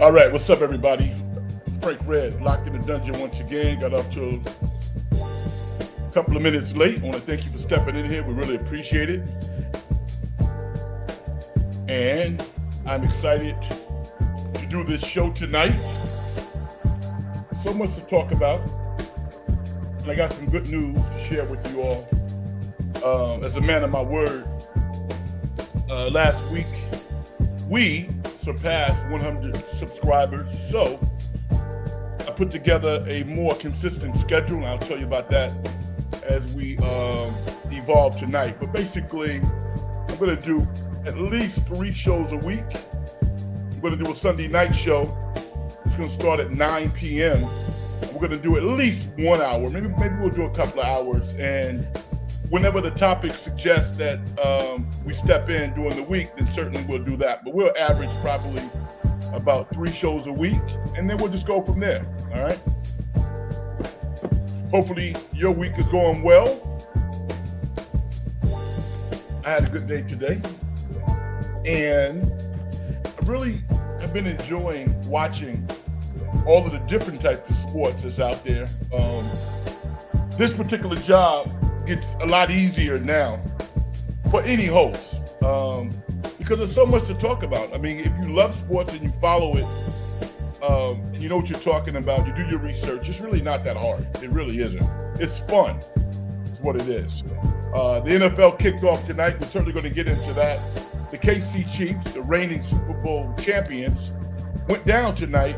All right, what's up, everybody? Frank Red, locked in the dungeon once again. Got up to a couple of minutes late. I want to thank you for stepping in here. We really appreciate it. And I'm excited to do this show tonight. So much to talk about. And I got some good news to share with you all. As a man of my word, last week we surpassed 100 subscribers. So I put together a more consistent schedule, and I'll tell you about that as we evolve tonight. But basically, I'm going to do at least 3 shows a week. I'm going to do a Sunday night show. It's going to start at 9 p.m. We're going to do at least 1 hour. Maybe we'll do a couple of hours. And whenever the topic suggests that we step in during the week, then certainly we'll do that. But we'll average probably about 3 shows a week, and then we'll just go from there. All right. Hopefully your week is going well. I had a good day today, and I really have been enjoying watching all of the different types of sports that's out there. This particular job gets a lot easier now for any host because there's so much to talk about. I mean, if you love sports and you follow it, and you know what you're talking about, you do your research, it's really not that hard. It really isn't. It's fun. It's what it is. The NFL kicked off tonight. We're certainly going to get into that. The KC Chiefs, the reigning Super Bowl champions, went down tonight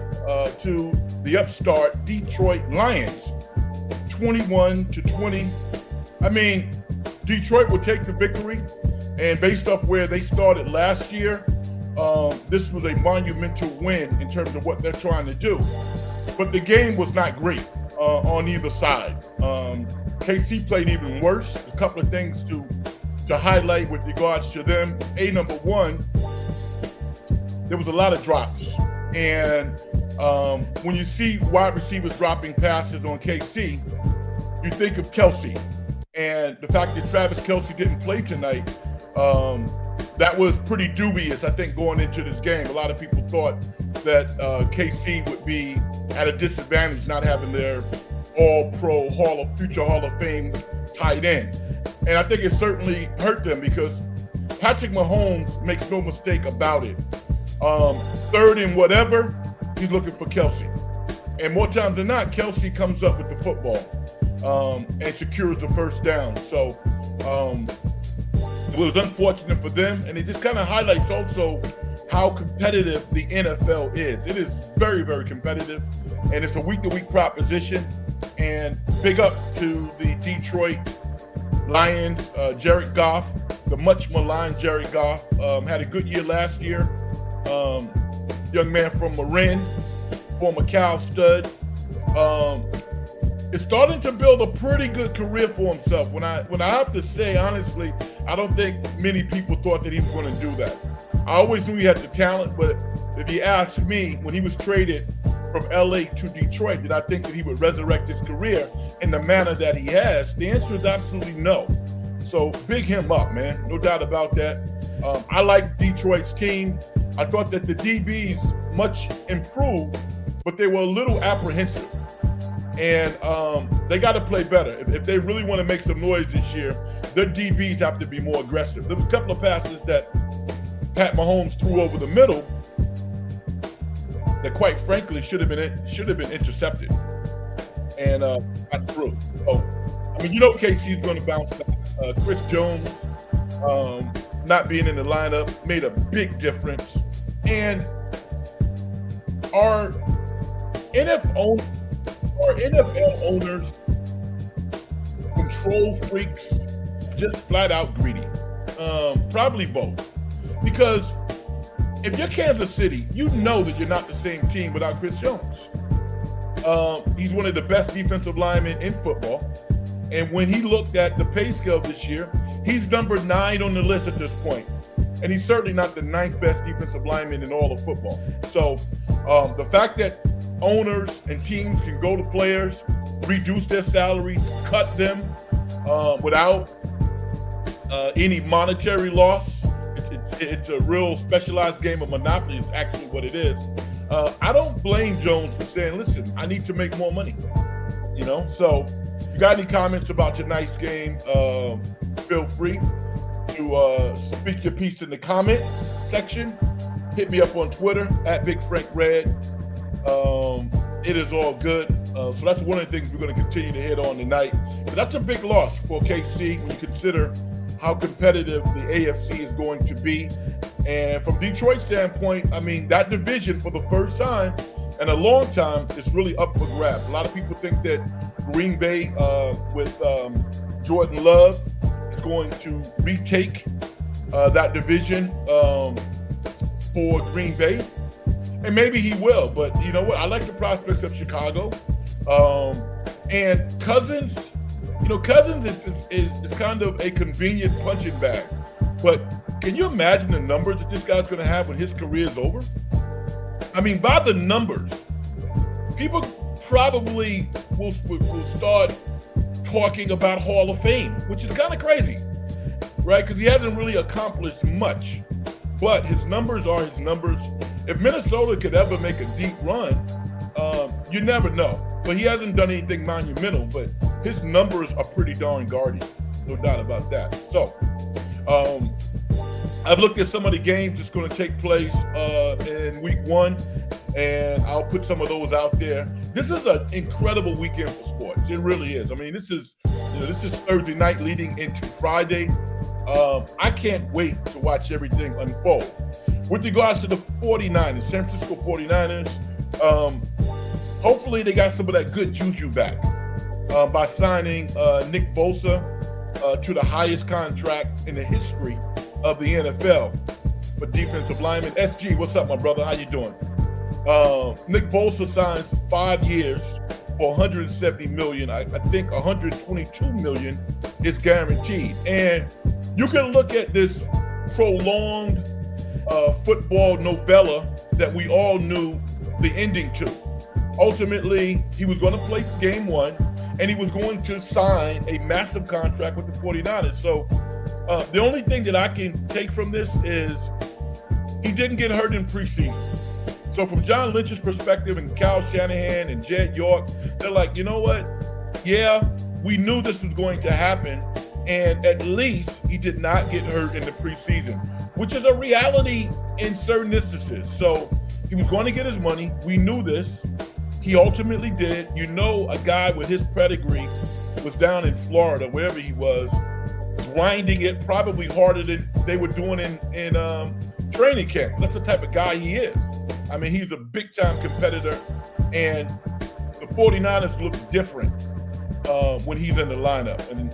to the upstart Detroit Lions, 21-20. I mean, Detroit will take the victory, and based off where they started last year, this was a monumental win in terms of what they're trying to do. But the game was not great on either side. KC played even worse. A couple of things to highlight with regards to them. Number one, there was a lot of drops. And when you see wide receivers dropping passes on KC, you think of Kelsey. And the fact that Travis Kelce didn't play tonight, that was pretty dubious, I think, going into this game. A lot of people thought that KC would be at a disadvantage not having their all-pro future Hall of Fame tight end. And I think it certainly hurt them because Patrick Mahomes makes no mistake about it. Third and whatever, he's looking for Kelsey. And more times than not, Kelsey comes up with the football and secures the first down. So it was unfortunate for them, and it just kind of highlights also how competitive the NFL is. It is very, very competitive, and it's a week-to-week proposition. And big up to the Detroit Lions, Jared Goff, the much maligned Jared Goff, had a good year last year. Young man from Marin, former Cal stud, is starting to build a pretty good career for himself. When I have to say, honestly, I don't think many people thought that he was going to do that. I always knew he had the talent, but if you ask me, when he was traded from LA to Detroit, did I think that he would resurrect his career in the manner that he has? The answer is absolutely no. So big him up, man. No doubt about that. I like Detroit's team. I thought that the DBs much improved, but they were a little apprehensive. And they got to play better. If they really want to make some noise this year, their DBs have to be more aggressive. There was a couple of passes that Pat Mahomes threw over the middle that, quite frankly, should have been intercepted and got through. So, I mean, you know, KC's going to bounce back. Chris Jones not being in the lineup made a big difference. And our NFL owners, control freaks, just flat out greedy. Probably both. Because if you're Kansas City, you know that you're not the same team without Chris Jones. He's one of the best defensive linemen in football. And when he looked at the pay scale this year, he's number 9 on the list at this point. And he's certainly not the 9th best defensive lineman in all of football. So the fact that owners and teams can go to players, reduce their salaries, cut them without any monetary loss. It's a real specialized game of Monopoly is actually what it is. I don't blame Jones for saying, listen, I need to make more money. So if you got any comments about tonight's game, feel free to speak your piece in the comment section. Hit me up on Twitter at Big Frank Red. It is all good. So that's one of the things we're going to continue to hit on tonight. But that's a big loss for KC when you consider how competitive the AFC is going to be. And from Detroit's standpoint, I mean, that division for the first time in a long time is really up for grabs. A lot of people think that Green Bay with Jordan Love is going to retake that division for Green Bay. And maybe he will, but you know what? I like the prospects of Chicago. And Cousins, Cousins is kind of a convenient punching bag. But can you imagine the numbers that this guy's going to have when his career is over? I mean, by the numbers, people probably will start talking about Hall of Fame, which is kind of crazy, right? Because he hasn't really accomplished much. But his numbers are his numbers. If Minnesota could ever make a deep run, you never know. But he hasn't done anything monumental, but his numbers are pretty darn guardian. No doubt about that. So I've looked at some of the games that's going to take place in week 1, and I'll put some of those out there. This is an incredible weekend for sports. It really is. I mean, this is Thursday night leading into Friday. I can't wait to watch everything unfold. With regards to the 49ers, San Francisco 49ers, hopefully they got some of that good juju back by signing Nick Bosa to the highest contract in the history of the NFL for defensive lineman. SG, what's up, my brother? How you doing? Nick Bosa signs 5 years for $170 million. I think $122 million is guaranteed. And you can look at this prolonged football novella that we all knew the ending to. Ultimately, he was going to play game 1, and he was going to sign a massive contract with the 49ers. So the only thing that I can take from this is he didn't get hurt in preseason. So from John Lynch's perspective and Kyle Shanahan and Jed York, they're like, you know what? Yeah, we knew this was going to happen. And at least he did not get hurt in the preseason, which is a reality in certain instances. So he was going to get his money. We knew this. He ultimately did. A guy with his pedigree was down in Florida, wherever he was, grinding it probably harder than they were doing in training camp. That's the type of guy he is. I mean, he's a big-time competitor, and the 49ers look different when he's in the lineup. And,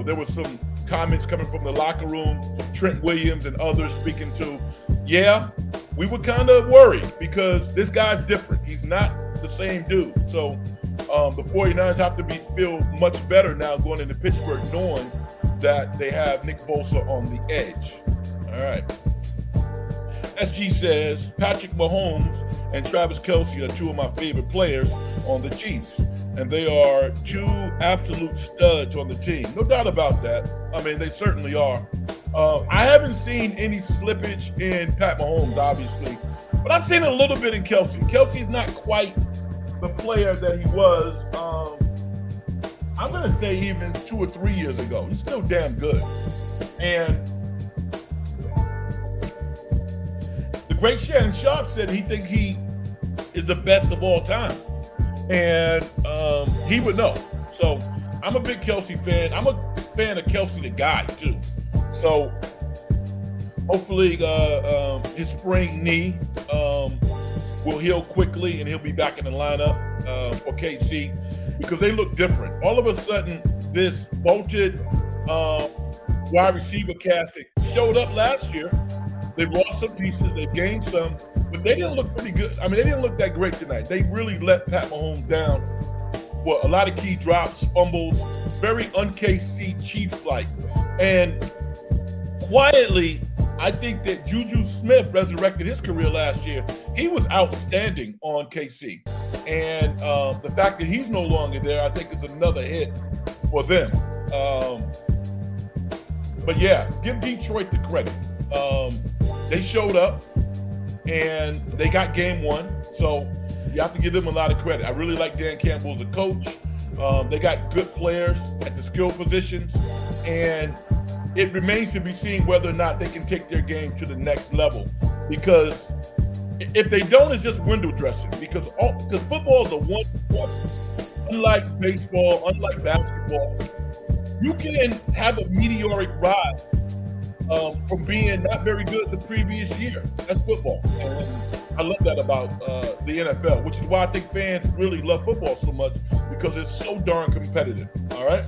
there was some comments coming from the locker room, Trent Williams and others speaking to, we were kind of worried because this guy's different. He's not the same dude. So the 49ers have to feel much better now going into Pittsburgh knowing that they have Nick Bosa on the edge. All right. SG says, Patrick Mahomes and Travis Kelce are 2 of my favorite players on the Chiefs. And they are 2 absolute studs on the team. No doubt about that. I mean, they certainly are. I haven't seen any slippage in Pat Mahomes, obviously. But I've seen a little bit in Kelce. Kelce's not quite the player that he was, I'm going to say even 2 or 3 years ago. He's still damn good. And the great Shannon Sharp said he thinks he is the best of all time. And he would know. So I'm a big Kelce fan. I'm a fan of Kelce the guy, too. So hopefully his sprained knee will heal quickly and he'll be back in the lineup for KC because they look different. All of a sudden, this bolted wide receiver cast that showed up last year, they've lost some pieces, they've gained some, but they didn't look pretty good. I mean, they didn't look that great tonight. They really let Pat Mahomes down for a lot of key drops, fumbles, very un-KC Chiefs-like. And quietly, I think that Juju Smith resurrected his career last year. He was outstanding on KC. And the fact that he's no longer there, I think is another hit for them. But yeah, give Detroit the credit. They showed up and they got game 1. So you have to give them a lot of credit. I really like Dan Campbell as a coach. They got good players at the skill positions, and it remains to be seen whether or not they can take their game to the next level. Because if they don't, it's just window dressing. Because football is a one sport. Unlike baseball, unlike basketball, you can have a meteoric rise from being not very good the previous year. That's football. And I love that about the NFL, which is why I think fans really love football so much, because it's so darn competitive. All right.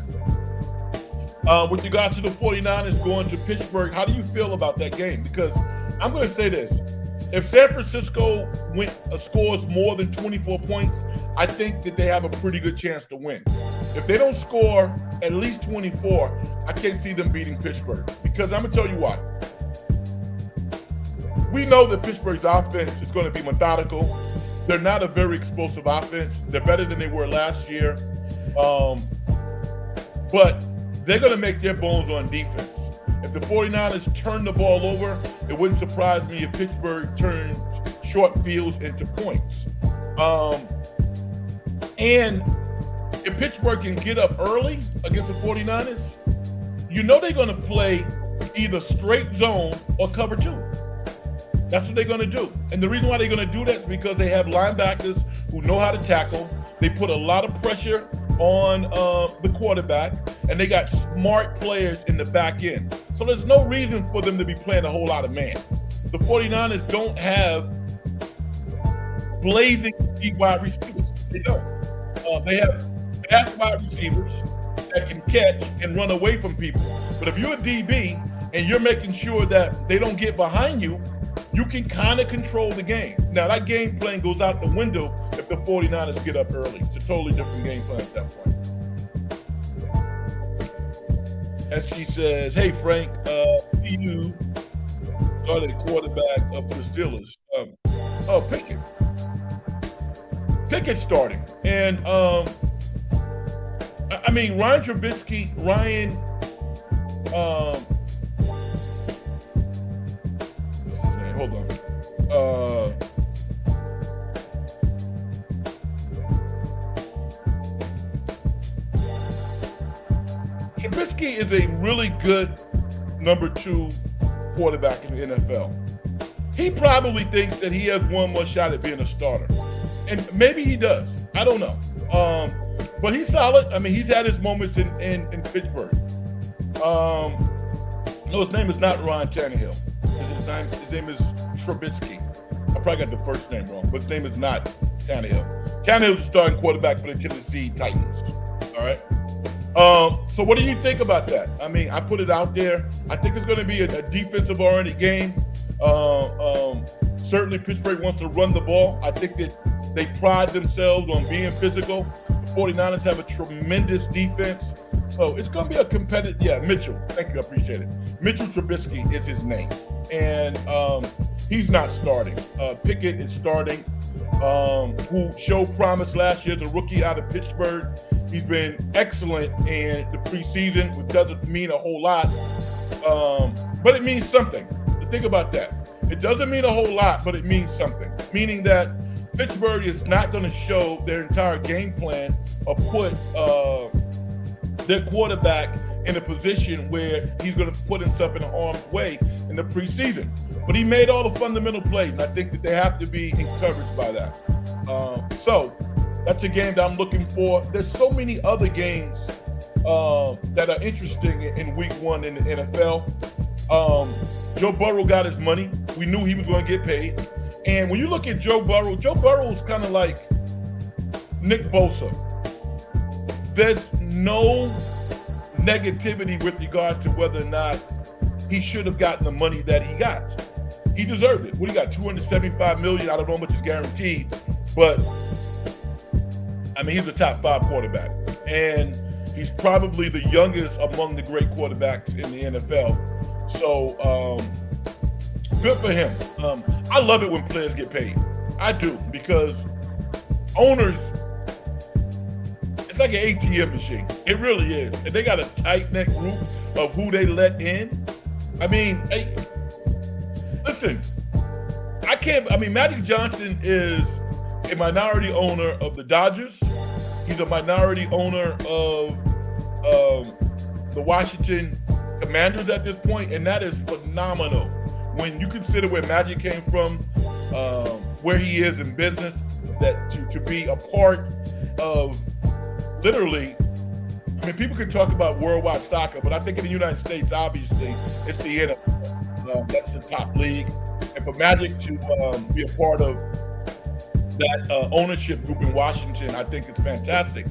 With regards to the 49ers going to Pittsburgh, how do you feel about that game? Because I'm going to say this. If San Francisco scores more than 24 points, I think that they have a pretty good chance to win. If they don't score at least 24, I can't see them beating Pittsburgh. Because I'm going to tell you why. We know that Pittsburgh's offense is going to be methodical. They're not a very explosive offense. They're better than they were last year. But they're going to make their bones on defense. If the 49ers turn the ball over, it wouldn't surprise me if Pittsburgh turned short fields into points. And if Pittsburgh can get up early against the 49ers, you know they're going to play either straight zone or cover two. That's what they're going to do. And the reason why they're going to do that is because they have linebackers who know how to tackle. They put a lot of pressure on the quarterback, and they got smart players in the back end. So there's no reason for them to be playing a whole lot of man. The 49ers don't have blazing wide receivers. They don't. They have fast wide receivers that can catch and run away from people. But if you're a DB and you're making sure that they don't get behind you, you can kind of control the game. Now, that game plan goes out the window if the 49ers get up early. It's a totally different game plan at that point. As she says, hey, Frank, you started quarterback for the Steelers. Pickett. Pickett's starting. And, I mean, Ryan Trubisky, hold on. Trubisky is a really good number 2 quarterback in the NFL. He probably thinks that he has one more shot at being a starter. And maybe he does. I don't know. But he's solid. I mean, he's had his moments in Pittsburgh. No, his name is not Ryan Tannehill. His name is Trubisky. I probably got the first name wrong, but his name is not Tannehill. Tannehill's the starting quarterback for the Tennessee Titans. All right. So what do you think about that? I mean, I put it out there. I think it's going to be a defensive-oriented game. Certainly Pittsburgh wants to run the ball. I think that they pride themselves on being physical. The 49ers have a tremendous defense. So it's going to be a competitive, Mitchell. Thank you, I appreciate it. Mitchell Trubisky is his name. And he's not starting. Pickett is starting, who showed promise last year as a rookie out of Pittsburgh. He's been excellent in the preseason, which doesn't mean a whole lot, but it means something. Think about that. It doesn't mean a whole lot, but it means something. Meaning that Pittsburgh is not going to show their entire game plan or put their quarterback in a position where he's going to put himself in harm's way in the preseason. But he made all the fundamental plays, and I think that they have to be encouraged by that. So that's a game that I'm looking for. There's so many other games that are interesting in week 1 in the NFL. Joe Burrow got his money. We knew he was going to get paid. And when you look at Joe Burrow is kind of like Nick Bosa. There's no negativity with regards to whether or not he should have gotten the money that he got. He deserved it. What do you got? $275 million. I don't know how much is guaranteed, but I mean, he's a top 5 quarterback, and he's probably the youngest among the great quarterbacks in the NFL. So good for him. I love it when players get paid. I do, because owners, it's like an ATM machine. It really is. And they got a tight-knit group of who they let in. I mean, hey, listen, Magic Johnson is a minority owner of the Dodgers. He's a minority owner of the Washington Commanders at this point, and that is phenomenal. When you consider where Magic came from, where he is in business, that to be a part of literally, I mean, people can talk about worldwide soccer, but I think in the United States, obviously, it's the NFL. That's the top league. And for Magic to be a part of that ownership group in Washington, I think it's fantastic.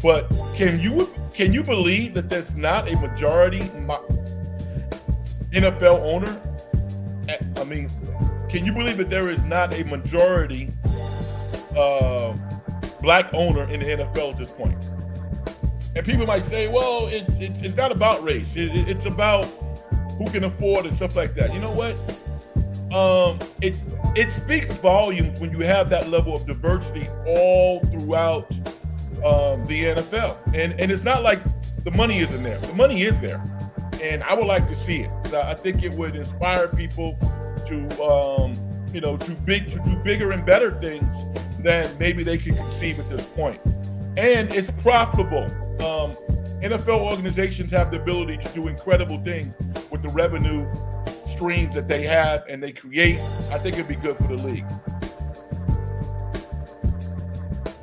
But can you believe that there's not a majority NFL owner? I mean, can you believe that there is not a majority black owner in the NFL at this point? And people might say, well, it's not about race. It's about who can afford and stuff like that. You know what? It speaks volumes when you have that level of diversity all throughout the NFL. And it's not like the money isn't there. The money is there. And I would like to see it. I think it would inspire people to do bigger and better things than maybe they can conceive at this point. And it's profitable. NFL organizations have the ability to do incredible things with the revenue streams that they have and they create. I think it'd be good for the league.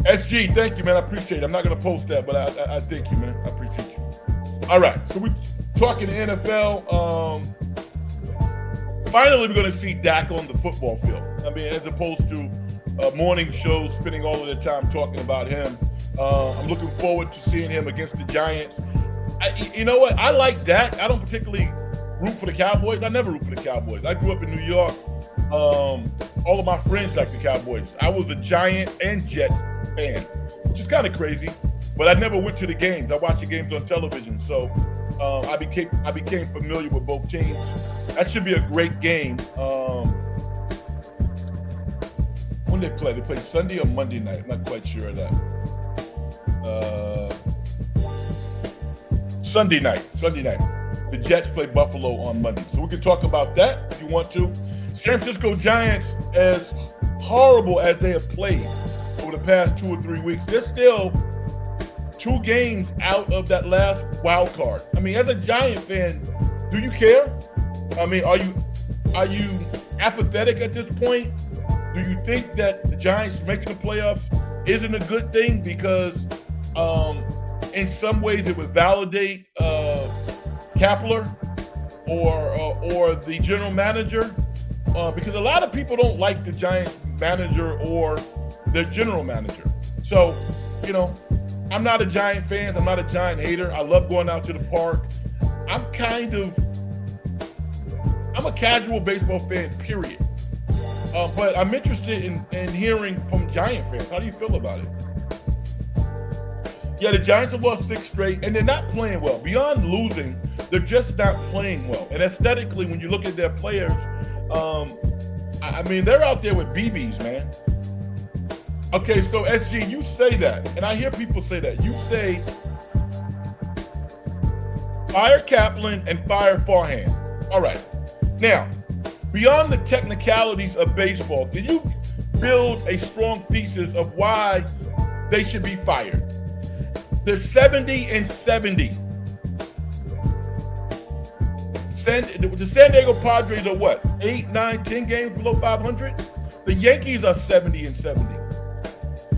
SG, thank you, man. I appreciate it. I'm not going to post that, but I thank you, man. I appreciate you. All right, so we're talking NFL. Finally, we're going to see Dak on the football field. I mean, as opposed to morning shows spending all of their time talking about him. I'm looking forward to seeing him against the Giants. You know what? I like Dak. I don't particularly root for the Cowboys. I never root for the Cowboys. I grew up in New York. All of my friends like the Cowboys. I was a Giant and Jets fan, which is kind of crazy. But I never went to the games. I watched the games on television, so I became familiar with both teams. That should be a great game. When they play? They play Sunday or Monday night? I'm not quite sure of that. Sunday night. The Jets play Buffalo on Monday. So we can talk about that if you want to. San Francisco Giants, as horrible as they have played over the past 2 or 3 weeks, they're still 2 games out of that last wild card. I mean, as a Giant fan, do you care? I mean, are you apathetic at this point? Do you think that the Giants making the playoffs isn't a good thing because in some ways it would validate Kapler or the general manager? Because a lot of people don't like the Giants manager or their general manager. So, you know, I'm not a Giant fan. I'm not a Giant hater. I love going out to the park. I'm a casual baseball fan, period. But I'm interested in hearing from Giant fans. How do you feel about it? Yeah, the Giants have lost 6 straight, and they're not playing well. Beyond losing, they're just not playing well. And aesthetically, when you look at their players, I mean, they're out there with BBs, man. Okay, so SG, you say that, and I hear people say that. You say, fire Kaplan and fire Farhan. All right. Now, beyond the technicalities of baseball, can you build a strong thesis of why they should be fired? They're 70-70. The San Diego Padres are what? 8, 9, 10 games below 500? The Yankees are 70-70.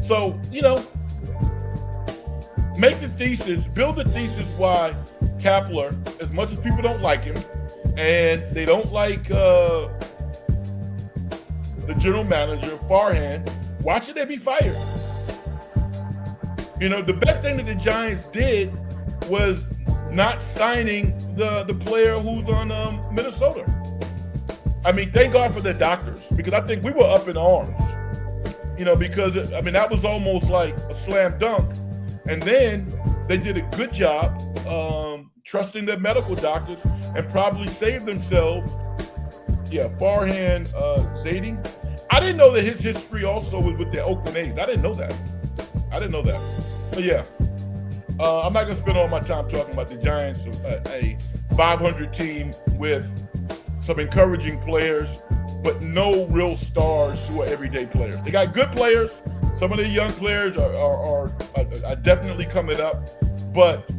So, you know, make the thesis, build the thesis why Kapler, as much as people don't like him, and they don't like the general manager, Farhan, why should they be fired? You know, the best thing that the Giants did was not signing the player who's on Minnesota. I mean, thank God for their doctors, because I think we were up in arms. You know, because, I mean, that was almost like a slam dunk. And then they did a good job trusting their medical doctors and probably saved themselves. Yeah, Farhan Zaidi. I didn't know that his history also was with the Oakland A's. I didn't know that. But yeah, I'm not going to spend all my time talking about the Giants, a 500 team with some encouraging players. but no real stars who are everyday players. They got good players. Some of the young players are definitely coming up, but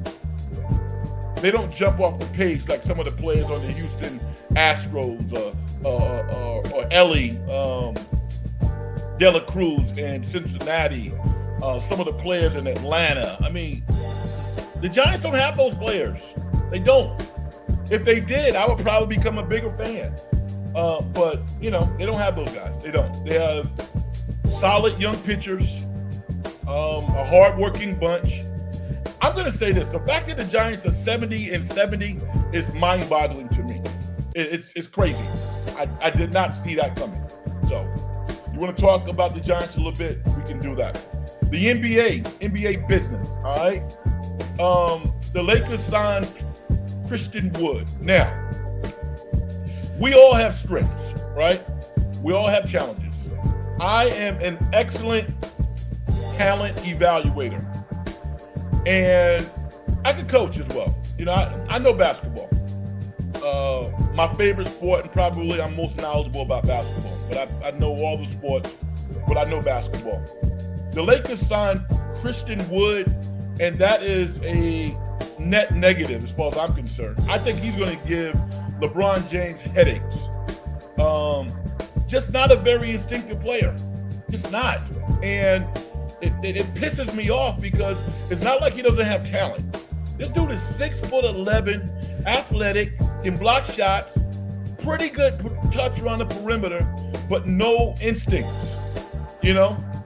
they don't jump off the page like some of the players on the Houston Astros or Ellie De La Cruz in Cincinnati, some of the players in Atlanta. I mean, the Giants don't have those players. They don't. If they did, I would probably become a bigger fan. But, they don't have those guys. They don't. They have solid young pitchers, a hard-working bunch. I'm going to say this. The fact that the Giants are 70-70 is mind-boggling to me. It's crazy. I did not see that coming. So, you want to talk about the Giants a little bit? We can do that. The NBA business, all right? The Lakers signed Christian Wood. Now, we all have strengths, right? We all have challenges. I am an excellent talent evaluator, and I can coach as well. I know basketball. My favorite sport, and probably I'm most knowledgeable about basketball, but I know all the sports, but I know basketball. The Lakers signed Christian Wood, and that is a net negative as far as I'm concerned. I think he's going to give LeBron James headaches. Just not a very instinctive player. Just not. And it pisses me off because it's not like he doesn't have talent. This dude is 6'11", athletic, can block shots, pretty good touch around the perimeter, but no instincts.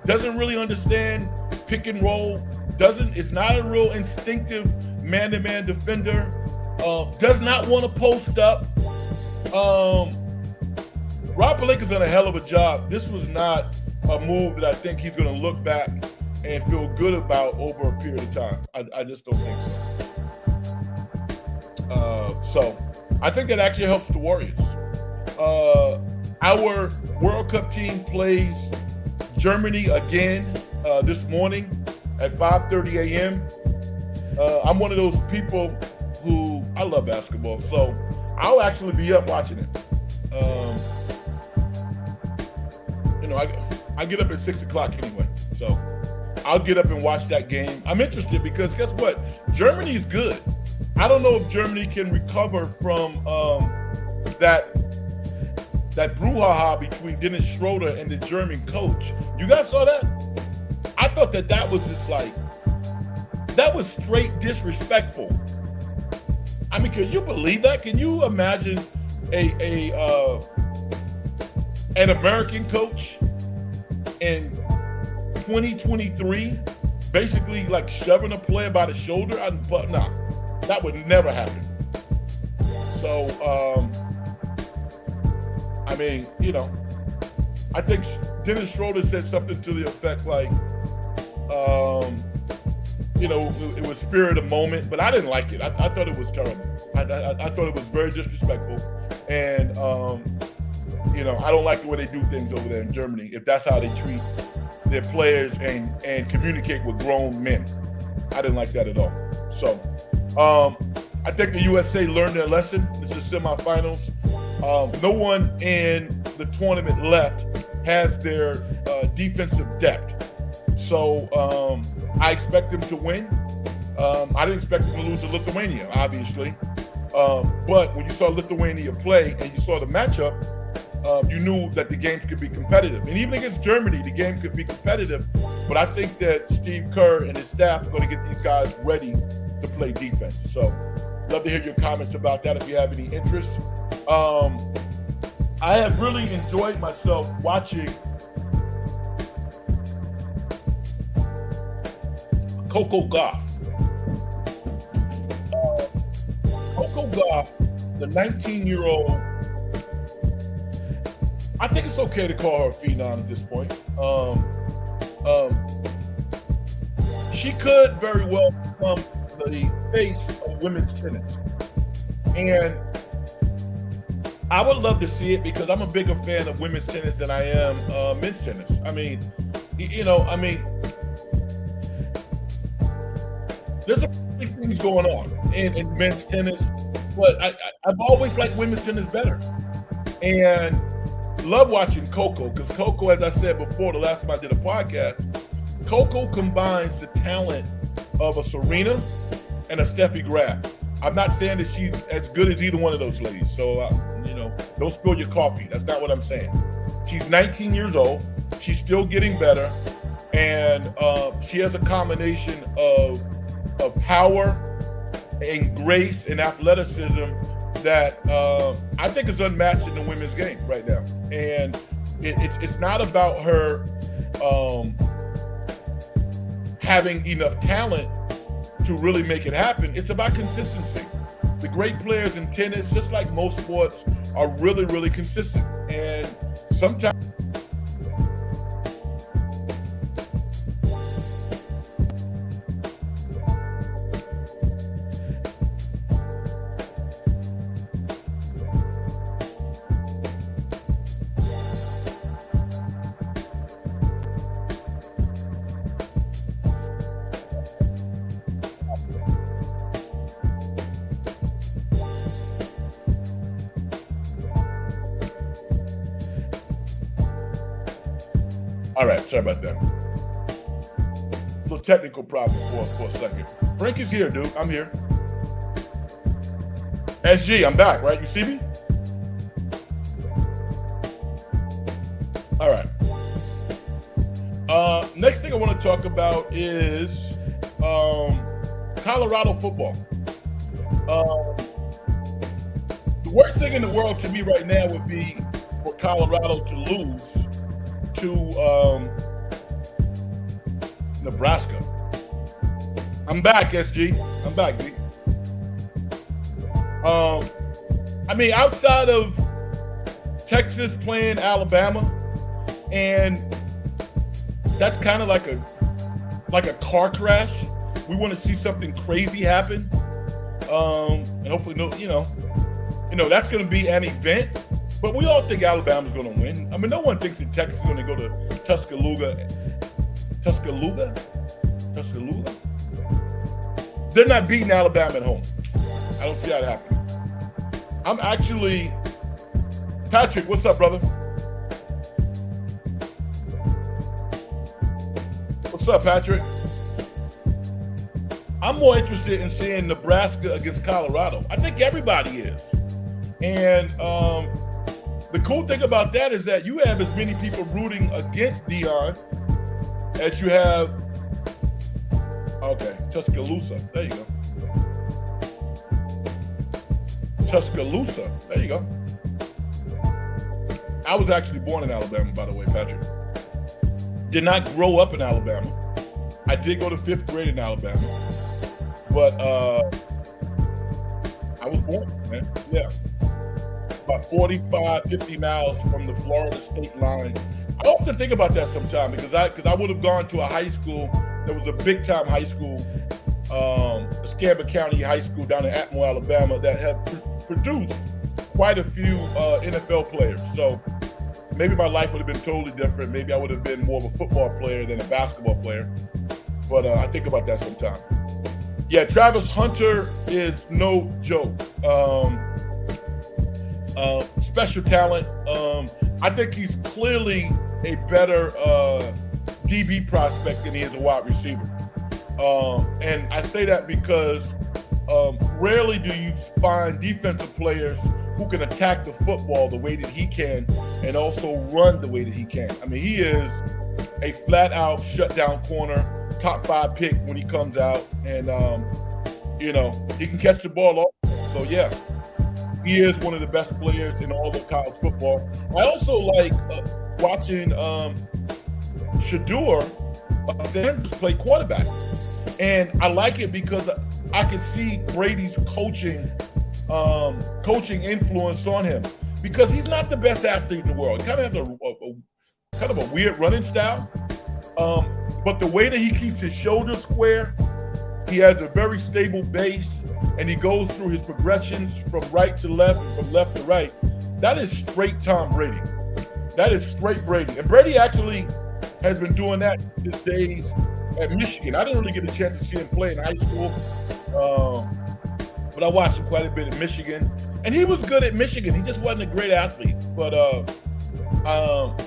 Doesn't really understand pick and roll. It's not a real instinctive man-to-man defender. Does not want to post up. Rob Pelinka's done a hell of a job. This was not a move that I think he's going to look back and feel good about over a period of time. I just don't think so. So I think that actually helps the Warriors. Our World Cup team plays Germany again this morning at 5:30 a.m. I'm one of those people who I love basketball, so I'll actually be up watching it. I get up at 6 o'clock anyway, so I'll get up and watch that game. I'm interested because guess what? Germany's good. I don't know if Germany can recover from that brouhaha between Dennis Schroeder and the German coach. You guys saw that? I thought that was just that was straight disrespectful. I mean, can you believe that? Can you imagine an American coach in 2023 basically shoving a player by the shoulder? But nah, that would never happen. So, I think Dennis Schroeder said something to the effect it was spirit of the moment, but I didn't like it. I thought it was terrible. I thought it was very disrespectful, and I don't like the way they do things over there in Germany. If that's how they treat their players and communicate with grown men, I didn't like that at all. So, I think the USA learned their lesson. This is semifinals. No one in the tournament left has their defensive depth. So I expect them to win. I didn't expect them to lose to Lithuania, obviously. But when you saw Lithuania play and you saw the matchup, you knew that the games could be competitive. And even against Germany, the game could be competitive. But I think that Steve Kerr and his staff are going to get these guys ready to play defense. So love to hear your comments about that if you have any interest. I have really enjoyed myself watching Coco Gauff. Coco Gauff, the 19-year-old, I think it's okay to call her a phenom at this point. She could very well become the face of women's tennis. And I would love to see it because I'm a bigger fan of women's tennis than I am men's tennis. I mean, there's some big things going on in men's tennis, but I've always liked women's tennis better. And love watching Coco because Coco, as I said before, the last time I did a podcast, Coco combines the talent of a Serena and a Steffi Graf. I'm not saying that she's as good as either one of those ladies. So, don't spill your coffee. That's not what I'm saying. She's 19 years old. She's still getting better. And she has a combination of power and grace and athleticism that I think is unmatched in the women's game right now. And it's not about her having enough talent to really make it happen. It's about consistency. The great players in tennis, just like most sports, are really, really consistent. And sometimes all right, sorry about that. Little technical problem for a second. Frank is here, dude. I'm here. SG, I'm back, right? You see me? All right. Next thing I want to talk about is Colorado football. The worst thing in the world to me right now would be for Colorado to lose to Nebraska. I'm back, SG. I'm back, D. I mean, outside of Texas playing Alabama, and that's kind of like a car crash. We want to see something crazy happen, and hopefully, that's going to be an event. But we all think Alabama's going to win. I mean, no one thinks that Texas is going to go to Tuscaloosa. They're not beating Alabama at home. I don't see that happening. I'm actually, Patrick, what's up, brother? What's up, Patrick? I'm more interested in seeing Nebraska against Colorado. I think everybody is. And the cool thing about that is that you have as many people rooting against Deion as you have, Tuscaloosa. There you go. Tuscaloosa. There you go. I was actually born in Alabama, by the way, Patrick. Did not grow up in Alabama. I did go to 5th grade in Alabama. But I was born, man. Yeah. About 45, 50 miles from the Florida state line. I often think about that sometimes because I would have gone to a high school that was a big time high school, Escambia County High School down in Atmore, Alabama, that had produced quite a few NFL players. So maybe my life would have been totally different. Maybe I would have been more of a football player than a basketball player. But I think about that sometimes. Yeah, Travis Hunter is no joke. Special talent. I think he's clearly a better DB prospect than he is a wide receiver. And I say that because rarely do you find defensive players who can attack the football the way that he can and also run the way that he can. I mean, he is a flat-out shutdown corner, top 5 pick when he comes out, and he can catch the ball off. So yeah, he is one of the best players in all of college football. I also like watching Shedeur Sanders play quarterback, and I like it because I can see Brady's coaching influence on him, because he's not the best athlete in the world. He kind of has a weird running style, but the way that he keeps his shoulders square, he has a very stable base, and he goes through his progressions from right to left and from left to right. That is straight Tom Brady. That is straight Brady. And Brady actually has been doing that his days at Michigan. I didn't really get a chance to see him play in high school, but I watched him quite a bit at Michigan. And he was good at Michigan. He just wasn't a great athlete. But Um,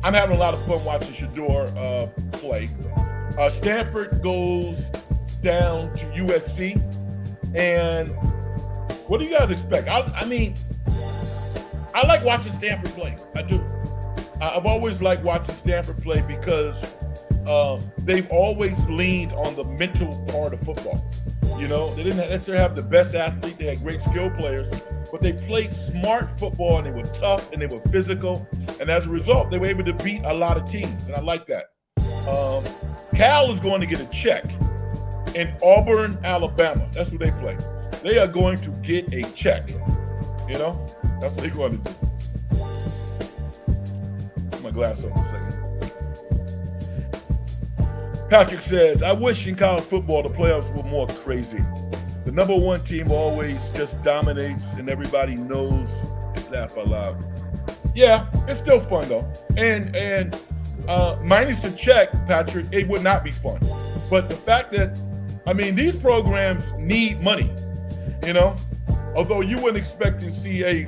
I'm having a lot of fun watching Shador play. Stanford goes down to USC, and what do you guys expect? I mean, I like watching Stanford play. I do. I've always liked watching Stanford play because they've always leaned on the mental part of football. You know, they didn't necessarily have the best athlete. They had great skill players, but they played smart football, and they were tough, and they were physical. And as a result, they were able to beat a lot of teams, and I like that. Cal is going to get a check in Auburn, Alabama. That's who they play. They are going to get a check. You know, that's what they're going to do. Put my glass on for a second. Patrick says, I wish in college football the playoffs were more crazy. The number one team always just dominates and everybody knows. Laugh out loud. Yeah, it's still fun though. And minus the check, Patrick, it would not be fun. But the fact that, I mean, these programs need money, you know? Although you wouldn't expect to see a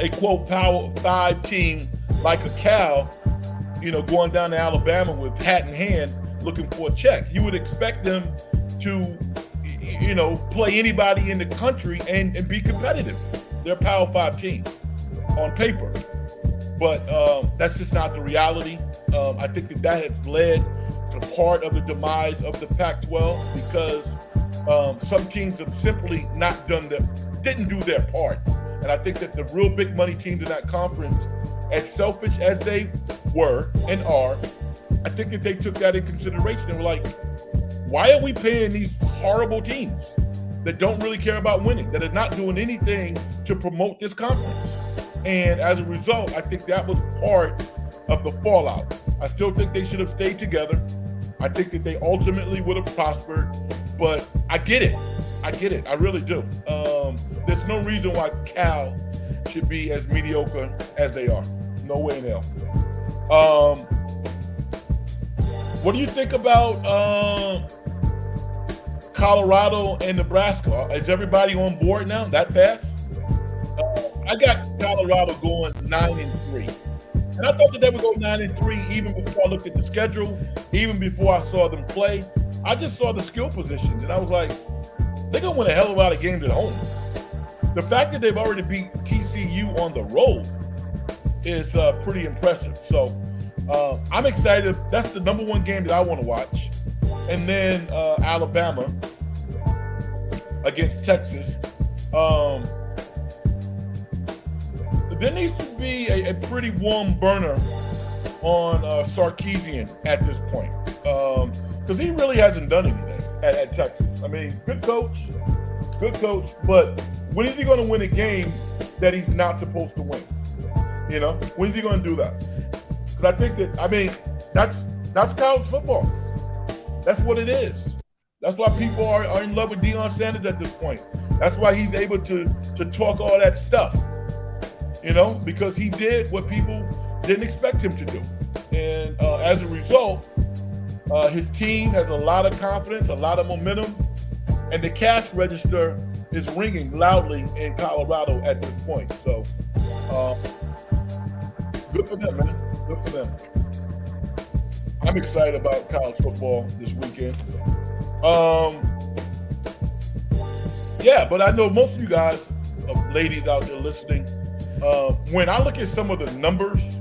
quote Power 5 team like a Cal, you know, going down to Alabama with hat in hand looking for a check. You would expect them to, you know, play anybody in the country and be competitive. They're a Power 5 team on paper. But that's just not the reality. I think that has led to part of the demise of the Pac-12 because some teams have simply didn't do their part. And I think that the real big money teams in that conference, as selfish as they were and are, I think that they took that in consideration and were like, why are we paying these horrible teams that don't really care about winning, that are not doing anything to promote this conference? And as a result, I think that was part of the fallout. I still think they should have stayed together. I think that they ultimately would have prospered, but I get it. I really do. There's no reason why Cal should be as mediocre as they are. No way in hell. What do you think about Colorado and Nebraska? Is everybody on board now that fast? I got Colorado going 9-3. And I thought that they would go 9-3 even before I looked at the schedule, even before I saw them play. I just saw the skill positions, and I was like, they're going to win a hell of a lot of games at home. The fact that they've already beat TCU on the road is pretty impressive. So I'm excited. That's the number one game that I want to watch. And then Alabama against Texas. There needs to be a pretty warm burner on Sarkisian at this point because he really hasn't done anything at Texas. I mean, good coach, but when is he going to win a game that he's not supposed to win? You know, when is he going to do that? Because I think that, I mean, that's college football. That's what it is. That's why people are in love with Deion Sanders at this point. That's why he's able to talk all that stuff. You know, because he did what people didn't expect him to do. And as a result, his team has a lot of confidence, a lot of momentum, and the cash register is ringing loudly in Colorado at this point. So good for them, man. Good for them. I'm excited about college football this weekend. Yeah, but I know most of you guys, ladies out there listening, when I look at some of the numbers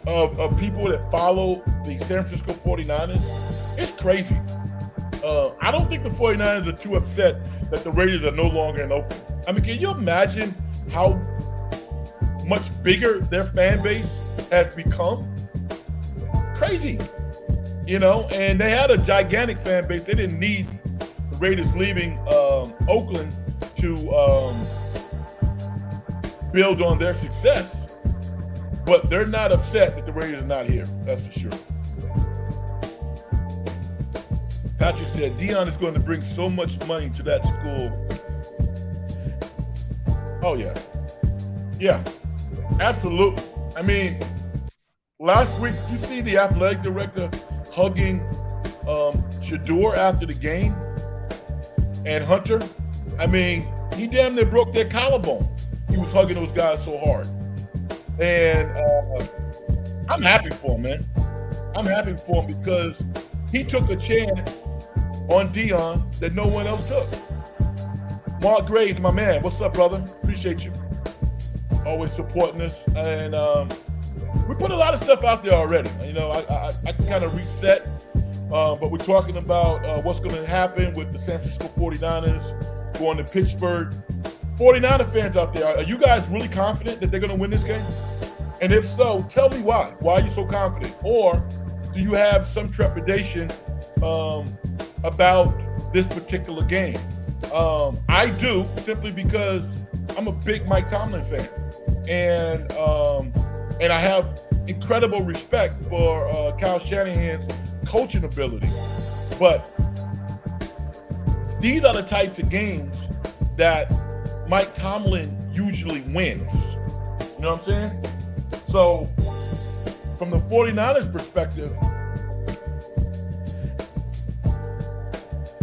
of people that follow the San Francisco 49ers, it's crazy. I don't think the 49ers are too upset that the Raiders are no longer in Oakland. I mean, can you imagine how much bigger their fan base has become? Crazy, you know, and they had a gigantic fan base. They didn't need the Raiders leaving Oakland to build on their success, but they're not upset that the Raiders are not here. That's for sure. Patrick said, Deion is going to bring so much money to that school. Oh, yeah. Yeah, absolutely. I mean, last week, you see the athletic director hugging Shador after the game and Hunter. I mean, he damn near broke their collarbone. He was hugging those guys so hard. And I'm happy for him, man. I'm happy for him because he took a chance on Dion that no one else took. Mark Graves, my man. What's up, brother? Appreciate you. Always supporting us. And we put a lot of stuff out there already. You know, I can kind of reset. But we're talking about what's going to happen with the San Francisco 49ers going to Pittsburgh. 49er fans out there, are you guys really confident that they're going to win this game? And if so, tell me why. Why are you so confident? Or do you have some trepidation about this particular game? I do, simply because I'm a big Mike Tomlin fan. And I have incredible respect for Kyle Shanahan's coaching ability. But these are the types of games that Mike Tomlin usually wins. You know what I'm saying? So from the 49ers perspective,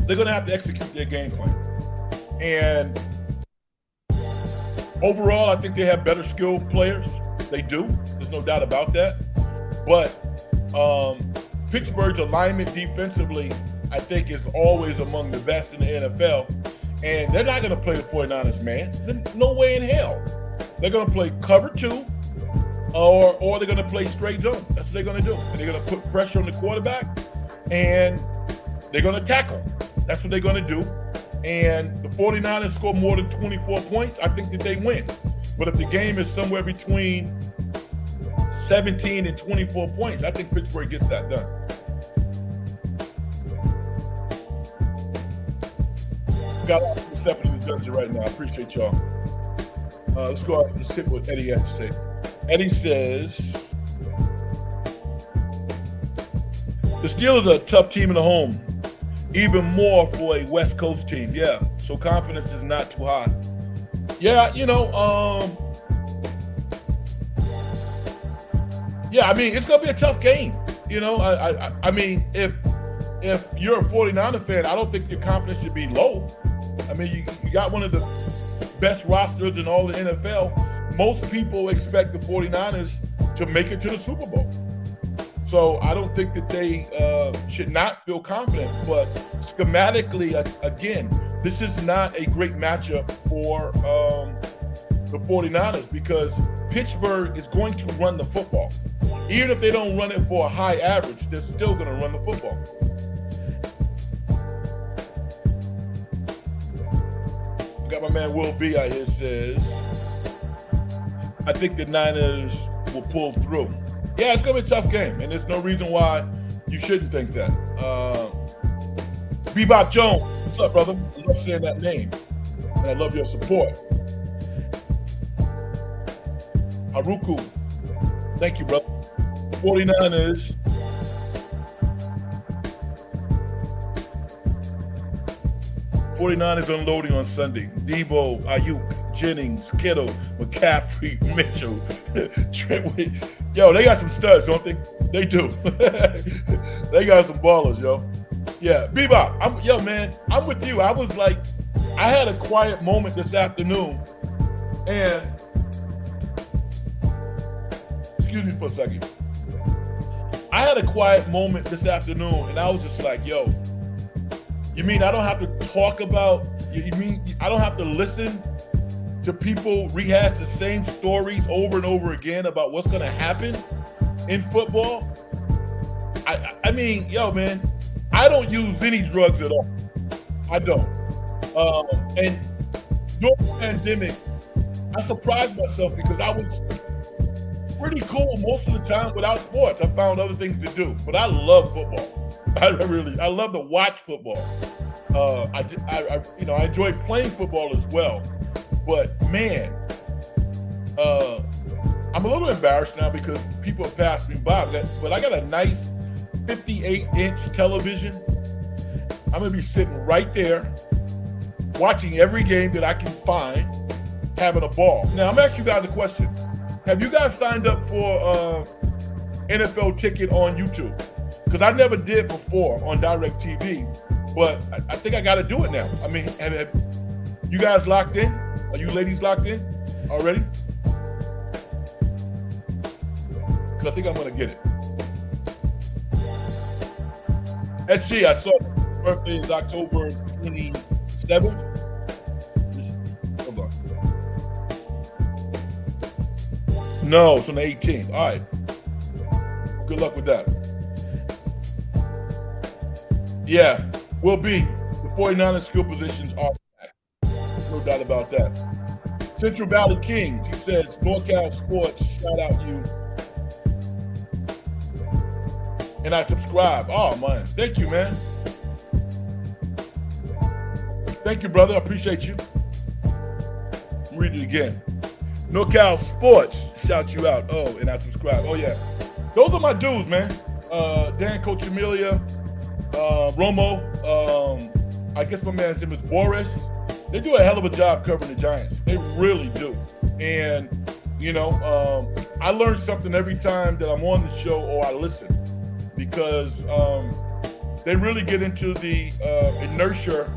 they're going to have to execute their game plan. And overall, I think they have better skilled players. They do. There's no doubt about that. But Pittsburgh's alignment defensively, I think, is always among the best in the NFL. And they're not going to play the 49ers, man. No way in hell. They're going to play cover 2 or they're going to play straight zone. That's what they're going to do. And they're going to put pressure on the quarterback and they're going to tackle. That's what they're going to do. And the 49ers score more than 24 points, I think that they win. But if the game is somewhere between 17 and 24 points, I think Pittsburgh gets that done. Got a lot of people stepping in the dungeon right now. I appreciate y'all. Let's go out and just hit what Eddie has to say. Eddie says, the Steelers are a tough team in the home, even more for a West Coast team. Yeah, so confidence is not too high. Yeah, you know, yeah, I mean, it's going to be a tough game. You know, I mean, if you're a 49er fan, I don't think your confidence should be low. I mean, you got one of the best rosters in all the NFL. Most people expect the 49ers to make it to the Super Bowl. So I don't think that they should not feel confident. But schematically, again, this is not a great matchup for the 49ers because Pittsburgh is going to run the football. Even if they don't run it for a high average, they're still going to run the football. Got my man Will B out here says, I think the Niners will pull through. Yeah, it's going to be a tough game, and there's no reason why you shouldn't think that. Bebop Jones, what's up, brother? I love saying that name, and I love your support. Haruku, thank you, brother. 49ers. '49ers unloading on Sunday. Debo, Ayuk, Jennings, Kittle, McCaffrey, Mitchell, Trentwood. Yo, they got some studs, don't they? They do. They got some ballers, yo. Yeah, Bebop, yo, man, I'm with you. I was like, I had a quiet moment this afternoon, and excuse me for a second. I had a quiet moment this afternoon, and I was just like, yo, you mean I don't have to talk about, you mean I don't have to listen to people rehash the same stories over and over again about what's going to happen in football? I mean, yo, man, I don't use any drugs at all. I don't. And during the pandemic, I surprised myself because I was pretty cool most of the time without sports. I found other things to do, but I love football. I love to watch football. I enjoy playing football as well. But man, I'm a little embarrassed now because people have passed me by. But I got a nice 58-inch television. I'm gonna be sitting right there, watching every game that I can find, having a ball. Now I'm asking you guys a question. Have you guys signed up for NFL Ticket on YouTube? Because I never did before on DirecTV, but I think I got to do it now. I mean, have you guys locked in? Are you ladies locked in already? I think I'm going to get it. SG, I saw his birthday is October 27th. Hold on. No, it's on the 18th. All right. Good luck with that. Yeah, will be. The 49ers skill positions are back. No doubt about that. Central Valley Kings, he says, NorCal Sports, shout out you. And I subscribe. Oh, man. Thank you, man. Thank you, brother. I appreciate you. Read it again. NorCal Sports, shout you out. Oh, and I subscribe. Oh, yeah. Those are my dudes, man. Dan, Coach Amelia, Romo. I guess my man's name is Boris. They do a hell of a job covering the Giants. They really do. And, you know, I learn something every time that I'm on the show or I listen because they really get into the inertia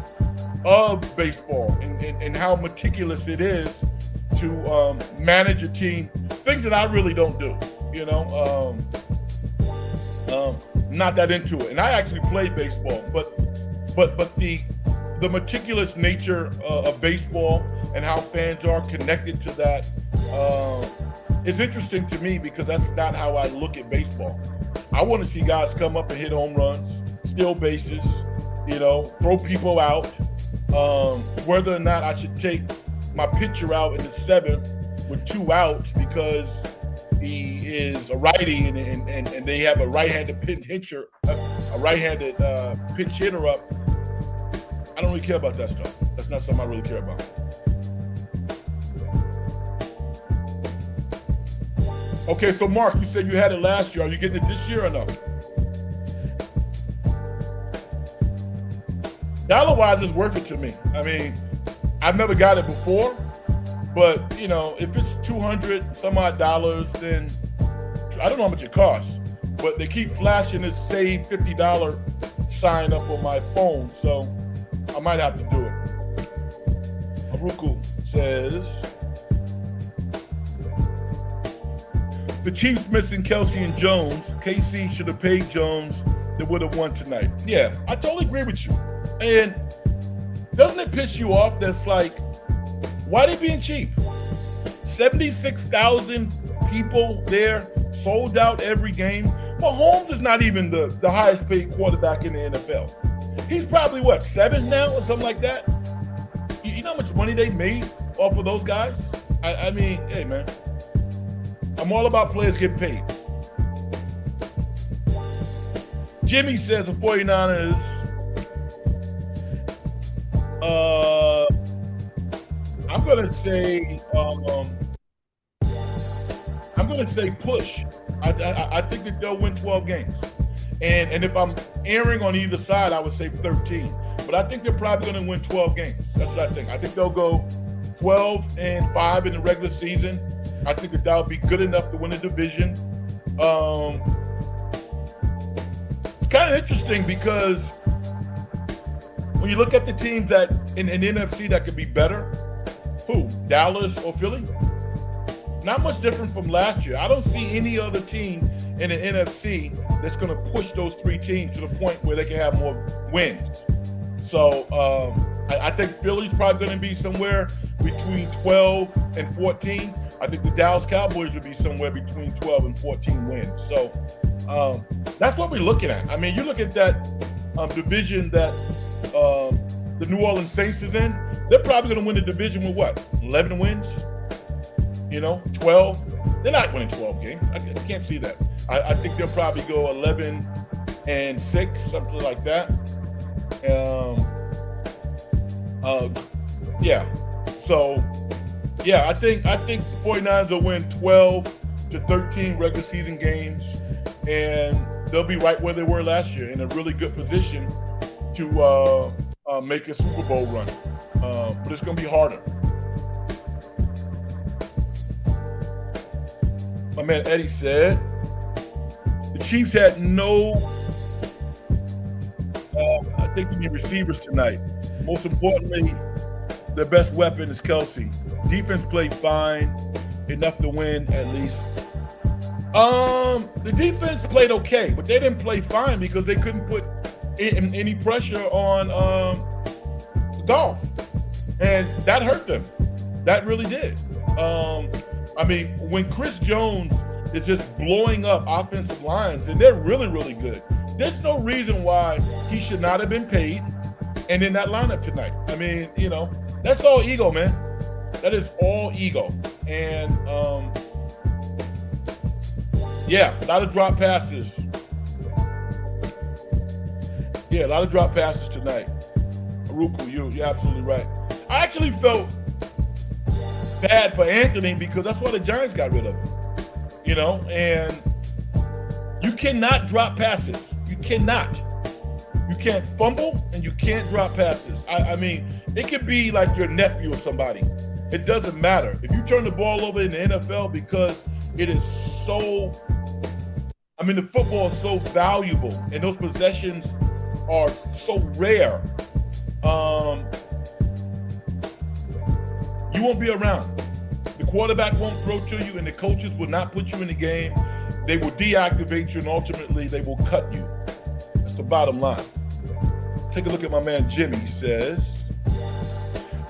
of baseball and how meticulous it is to manage a team, things that I really don't do, you know. Not that into it. And I actually played baseball, but the meticulous nature of baseball and how fans are connected to that is interesting to me because that's not how I look at baseball. I want to see guys come up and hit home runs, steal bases, you know, throw people out. Whether or not I should take my pitcher out in the seventh with 2 outs because he is a righty and they have a right-handed pitch hitter, a right-handed pitch hitter up. I don't really care about that stuff. That's not something I really care about. Okay, so Mark, you said you had it last year. Are you getting it this year or no? Dollar-wise, it's worth it to me. I mean, I've never got it before, but, you know, if it's $200 some odd dollars, then I don't know how much it costs, but they keep flashing this save $50 sign up on my phone, so I might have to do it. Aruku says, the Chiefs missing Kelsey and Jones. KC should have paid Jones. They would have won tonight. Yeah, I totally agree with you. And doesn't it piss you off that's like, why are they being cheap? 76,000 people there, sold out every game. Mahomes is not even the highest paid quarterback in the NFL. He's probably, what, 7 now or something like that? You know how much money they made off of those guys? I mean, hey, man. I'm all about players getting paid. Jimmy says the 49ers, I'm gonna say push. I think that they'll win 12 games. And if I'm erring on either side, I would say 13. But I think they're probably going to win 12 games. That's what I think. I think they'll go 12-5 in the regular season. I think that will be good enough to win a division. It's kind of interesting because when you look at the teams that in the NFC that could be better, who? Dallas or Philly? Not much different from last year. I don't see any other team in the NFC that's going to push those 3 teams to the point where they can have more wins. So I think Philly's probably going to be somewhere between 12 and 14. I think the Dallas Cowboys would be somewhere between 12 and 14 wins. So that's what we're looking at. I mean, you look at that division that the New Orleans Saints is in, they're probably going to win the division with what, 11 wins? You know, 12. They're not winning 12 games. I can't see that. I think they'll probably go 11-6, something like that. Yeah. So, yeah, I think the 49ers will win 12 to 13 regular season games, and they'll be right where they were last year in a really good position to make a Super Bowl run. But it's going to be harder. My man Eddie said the Chiefs had no, I think they need receivers tonight. Most importantly, their best weapon is Kelsey. Defense played fine, enough to win at least. The defense played okay, but they didn't play fine because they couldn't put any pressure on Goff, and that hurt them. That really did. I mean, when Chris Jones is just blowing up offensive lines, and they're really, really good, there's no reason why he should not have been paid and in that lineup tonight. I mean, you know, that's all ego, man. That is all ego. And yeah, a lot of drop passes. Yeah, a lot of drop passes tonight. Haruku, you're absolutely right. I actually felt bad for Anthony because that's why the Giants got rid of him. You know, and you cannot drop passes. You cannot. You can't fumble and you can't drop passes. I mean, it could be like your nephew or somebody. It doesn't matter. If you turn the ball over in the NFL because it is so, I mean, the football is so valuable and those possessions are so rare, you won't be around. The quarterback won't throw to you and the coaches will not put you in the game. They will deactivate you and ultimately they will cut you. That's the bottom line. Take a look at my man Jimmy. He says,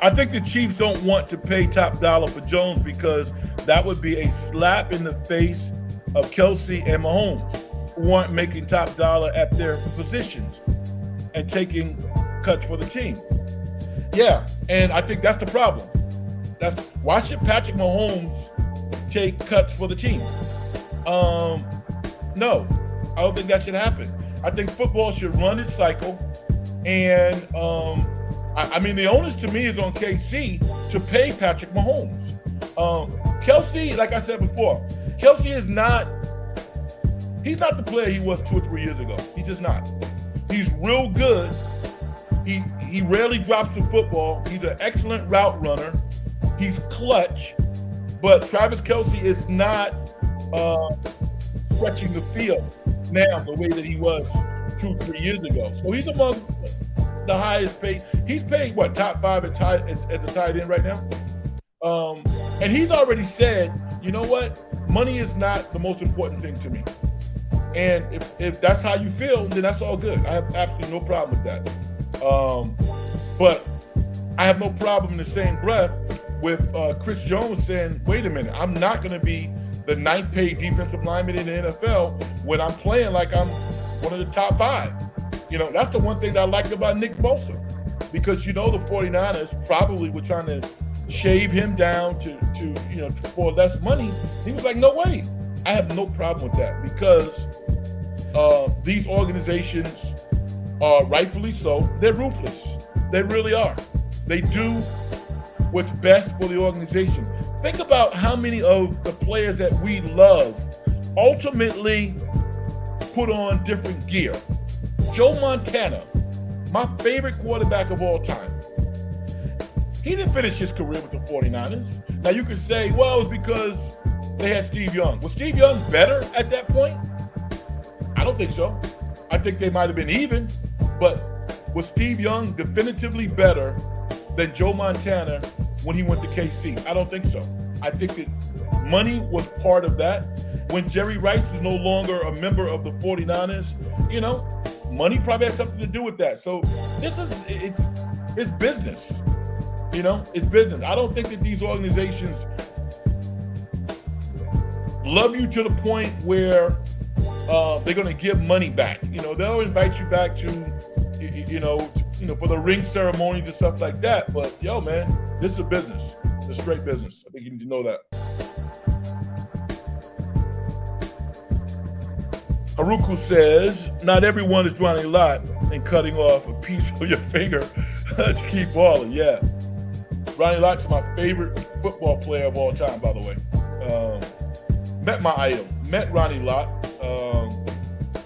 I think the Chiefs don't want to pay top dollar for Jones because that would be a slap in the face of Kelsey and Mahomes, who aren't making top dollar at their positions and taking cuts for the team. Yeah, and I think that's the problem. Why should Patrick Mahomes take cuts for the team? No, I don't think that should happen. I think football should run its cycle. And I mean, the onus to me is on KC to pay Patrick Mahomes. Kelsey, like I said before, Kelsey is he's not the player he was 2 or 3 years ago. He's just not. He's real good. He rarely drops the football. He's an excellent route runner. He's clutch. But Travis Kelsey is not stretching the field now the way that he was 2 or 3 years ago. So he's among the highest paid. He's paid, what, top 5 as a tight end right now? And he's already said, you know what? Money is not the most important thing to me. And if that's how you feel, then that's all good. I have absolutely no problem with that. But I have no problem in the same breath with Chris Jones saying, wait a minute, I'm not going to be the 9th paid defensive lineman in the NFL when I'm playing like I'm one of the top 5. You know, that's the one thing that I liked about Nick Bosa, because, you know, the 49ers probably were trying to shave him down to you know, for less money. He was like, no way. I have no problem with that because these organizations are rightfully so. They're ruthless. They really are. They do what's best for the organization. Think about how many of the players that we love ultimately put on different gear. Joe Montana, my favorite quarterback of all time. He didn't finish his career with the 49ers. Now you could say, well, it's because they had Steve Young. Was Steve Young better at that point? I don't think so. I think they might have been even, but was Steve Young definitively better than Joe Montana when he went to KC? I don't think so. I think that money was part of that. When Jerry Rice is no longer a member of the 49ers, you know, money probably has something to do with that. So it's business. You know, it's business. I don't think that these organizations love you to the point where they're going to give money back. You know, they'll invite you back to, you know, for the ring ceremonies and stuff like that. But yo, man, this is a business. It's a straight business. I think you need to know that. Haruku says, not everyone is Ronnie Lott and cutting off a piece of your finger to keep balling. Yeah. Ronnie Lott's my favorite football player of all time, by the way. Met my idol. Met Ronnie Lott.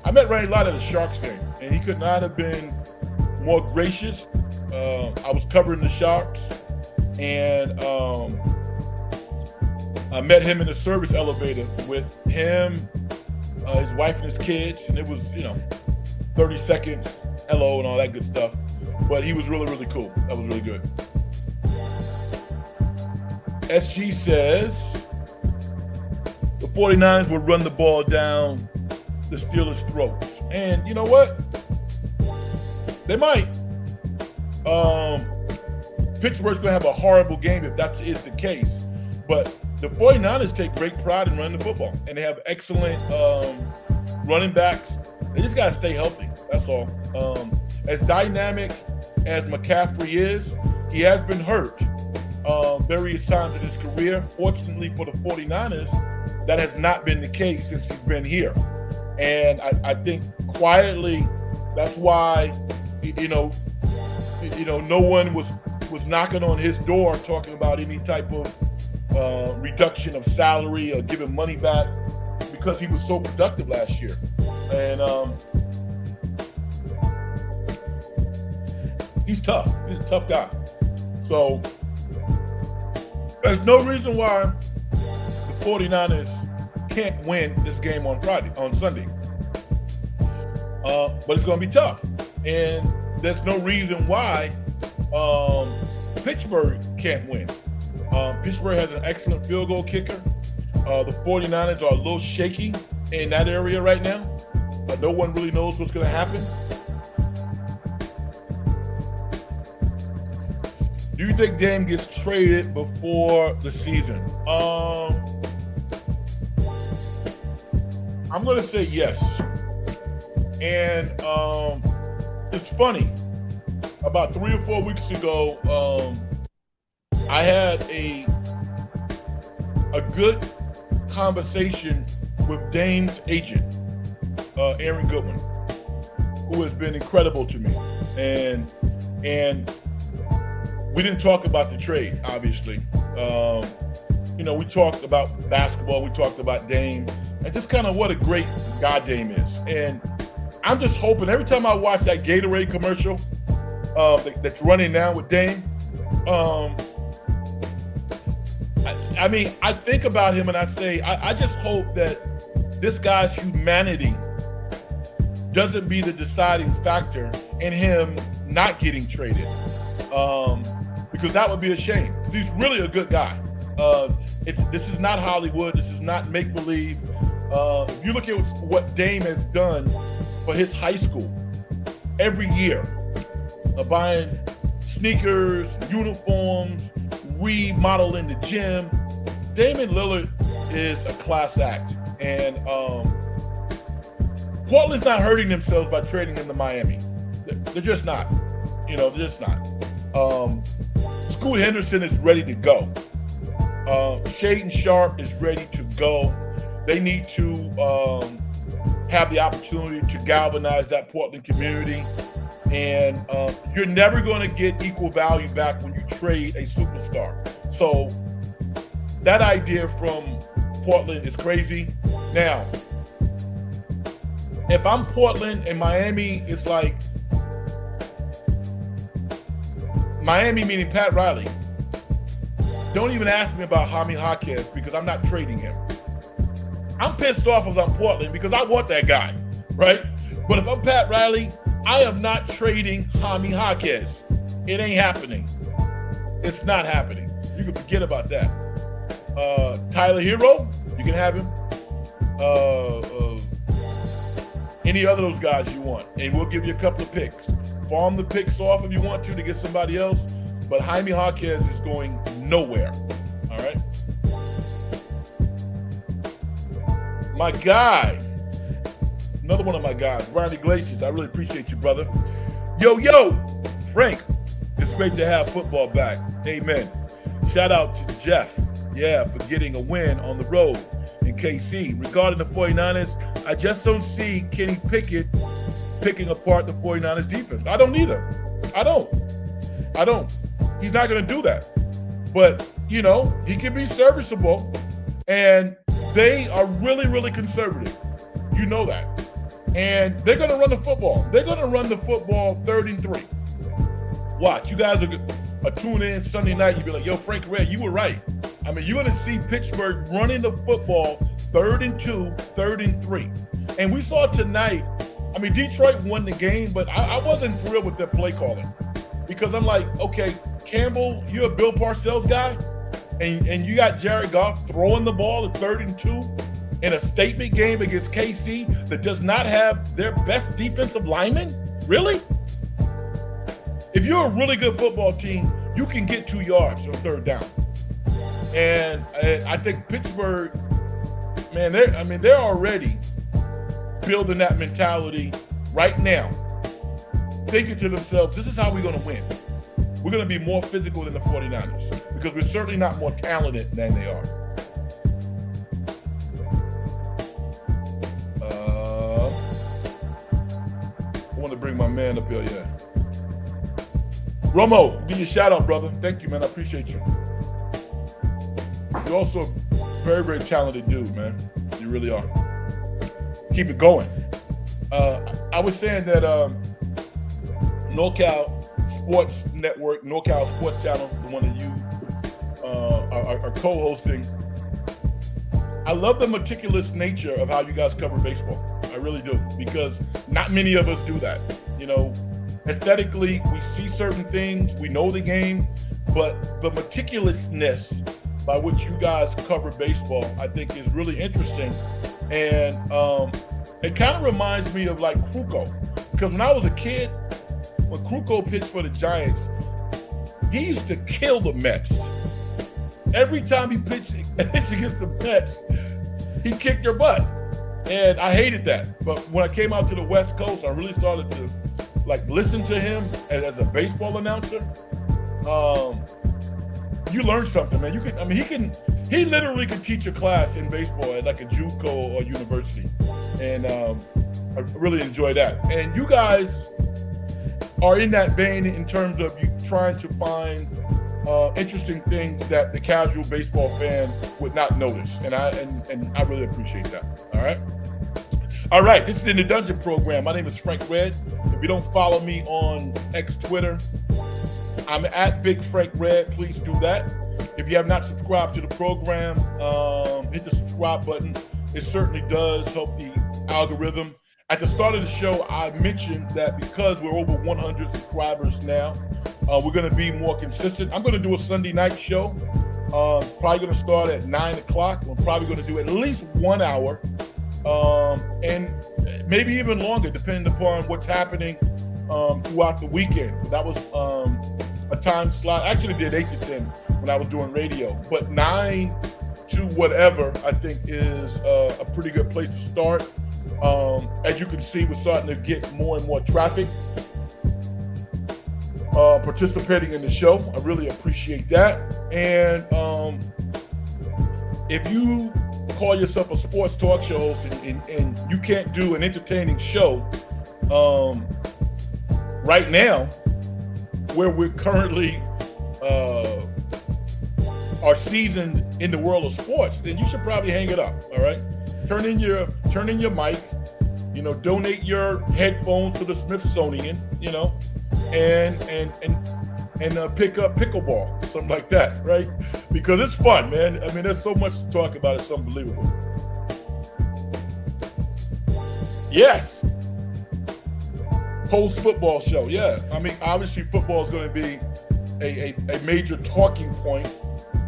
I met Ronnie Lott at a Sharks game, and he could not have been more gracious. I was covering the Sharks, and I met him in the service elevator with him, his wife and his kids, and it was, 30 seconds, hello, and all that good stuff. But he was really, really cool. That was really good. SG says, the 49ers would run the ball down the Steelers' throats. And you know what? They might. Pittsburgh's going to have a horrible game if that is the case. But the 49ers take great pride in running the football. And they have excellent running backs. They just got to stay healthy. That's all. As dynamic as McCaffrey is, he has been hurt various times in his career. Fortunately for the 49ers, that has not been the case since he's been here. And I think quietly, that's why, no one was knocking on his door talking about any type of reduction of salary or giving money back, because he was so productive last year. And he's tough. He's a tough guy. So there's no reason why the 49ers can't win this game on Sunday. But it's going to be tough. And there's no reason why Pittsburgh can't win. Pittsburgh has an excellent field goal kicker. The 49ers are a little shaky in that area right now. No one really knows what's going to happen. Do you think Dame gets traded before the season? I'm going to say yes. And it's funny. About 3 or 4 weeks ago, I had a good conversation with Dame's agent, Aaron Goodwin, who has been incredible to me. And we didn't talk about the trade, obviously. We talked about basketball, we talked about Dame, and just kind of what a great guy Dame is. And I'm just hoping every time I watch that Gatorade commercial that's running now with Dame, I think about him and I say, I just hope that this guy's humanity doesn't be the deciding factor in him not getting traded. Because that would be a shame. Because he's really a good guy. This is not Hollywood. This is not make-believe. If you look at what Dame has done for his high school every year, buying sneakers, uniforms, remodeling the gym, Damian Lillard is a class act. And Portland's not hurting themselves by trading him to Miami. They're just not. They're just not. Scoot Henderson is ready to go. Shaden Sharp is ready to go. They need to have the opportunity to galvanize that Portland community. And you're never going to get equal value back when you trade a superstar. So that idea from Portland is crazy. Now, if I'm Portland and Miami, it's like, Miami meaning Pat Riley, don't even ask me about Jaime Jaquez because I'm not trading him. I'm pissed off as I'm Portland because I want that guy, right? But if I'm Pat Riley, I am not trading Jaime Jaquez. It ain't happening. It's not happening. You can forget about that. Tyler Hero, you can have him. Any other of those guys you want, and we'll give you a couple of picks. Farm the picks off if you want to get somebody else, but Jaime Jaquez is going nowhere. All right. My guy, another one of my guys, Ronnie Iglesias. I really appreciate you, brother. Yo, Frank, it's great to have football back. Amen. Shout out to Jeff, for getting a win on the road in KC. Regarding the 49ers, I just don't see Kenny Pickett picking apart the 49ers defense. I don't either. I don't. He's not going to do that. But, he can be serviceable. And they are really, really conservative. You know that. And they're going to run the football. They're going to run the football 3rd and 3. Watch. You guys are tune in Sunday night. You'll be like, yo, Frank Red, you were right. You're going to see Pittsburgh running the football 3rd and 2, 3rd and 3. And we saw tonight, Detroit won the game, but I wasn't thrilled with their play calling. Because I'm like, okay, Campbell, you're a Bill Parcells guy, and you got Jared Goff throwing the ball at 3rd and 2. in a statement game against KC that does not have their best defensive lineman? Really? If you're a really good football team, you can get 2 yards on third down. And I think Pittsburgh, man, they're already building that mentality right now, thinking to themselves, this is how we're going to win. We're going to be more physical than the 49ers because we're certainly not more talented than they are. I want to bring my man up here, yeah. Romo, give you a shout out, brother. Thank you, man. I appreciate you. You're also a very, very talented dude, man. You really are. Keep it going. I was saying that NorCal Sports Network, NorCal Sports Channel, the one that you are co-hosting. I love the meticulous nature of how you guys cover baseball. I really do, because not many of us do that. You know, aesthetically, we see certain things, we know the game, but the meticulousness by which you guys cover baseball, I think, is really interesting. And it kind of reminds me of like Kruko, because when I was a kid, when Kruko pitched for the Giants, he used to kill the Mets. Every time he pitched against the Mets, he kicked their butt. And I hated that. But when I came out to the West Coast, I really started to like listen to him as a baseball announcer. You learn something, man. He literally could teach a class in baseball at like a JUCO or university. And I really enjoy that. And you guys are in that vein in terms of you trying to find interesting things that the casual baseball fan would not notice. And I really appreciate that. All right. This is In the Dungeon program. My name is Frank Red. If you don't follow me on X Twitter, I'm at Big Frank Red. Please do that. If you have not subscribed to the program, hit the subscribe button. It certainly does help the algorithm. At the start of the show, I mentioned that because we're over 100 subscribers now, we're going to be more consistent. I'm going to do a Sunday night show. It's probably going to start at 9 o'clock. We're probably going to do at least 1 hour, and maybe even longer, depending upon what's happening throughout the weekend. That was a time slot. I actually did 8 to 10 when I was doing radio, but 9 to whatever, I think, is a pretty good place to start. As you can see, we're starting to get more and more traffic participating in the show. I really appreciate that. And if you call yourself a sports talk show host and you can't do an entertaining show right now, where we're currently are seasoned in the world of sports, then you should probably hang it up. All right, turn in your mic, donate your headphones to the Smithsonian, and pick up pickleball, something like that, right? Because it's fun, man. I mean, there's so much to talk about. It's unbelievable. Yes. Post-football show, yeah. I mean, obviously football is going to be a major talking point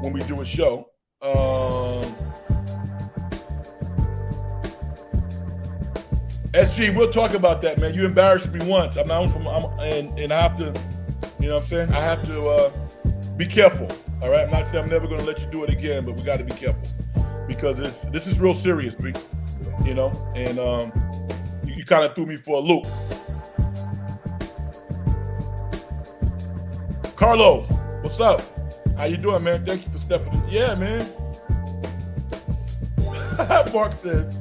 when we do a show. SG, we'll talk about that, man. You embarrassed me once. and I have to, you know what I'm saying? I have to be careful, all right? I'm not saying I'm never going to let you do it again, but we got to be careful because this is real serious, B, and you kind of threw me for a loop. Carlo, what's up? How you doing, man? Thank you for stepping in. Yeah, man. Mark says,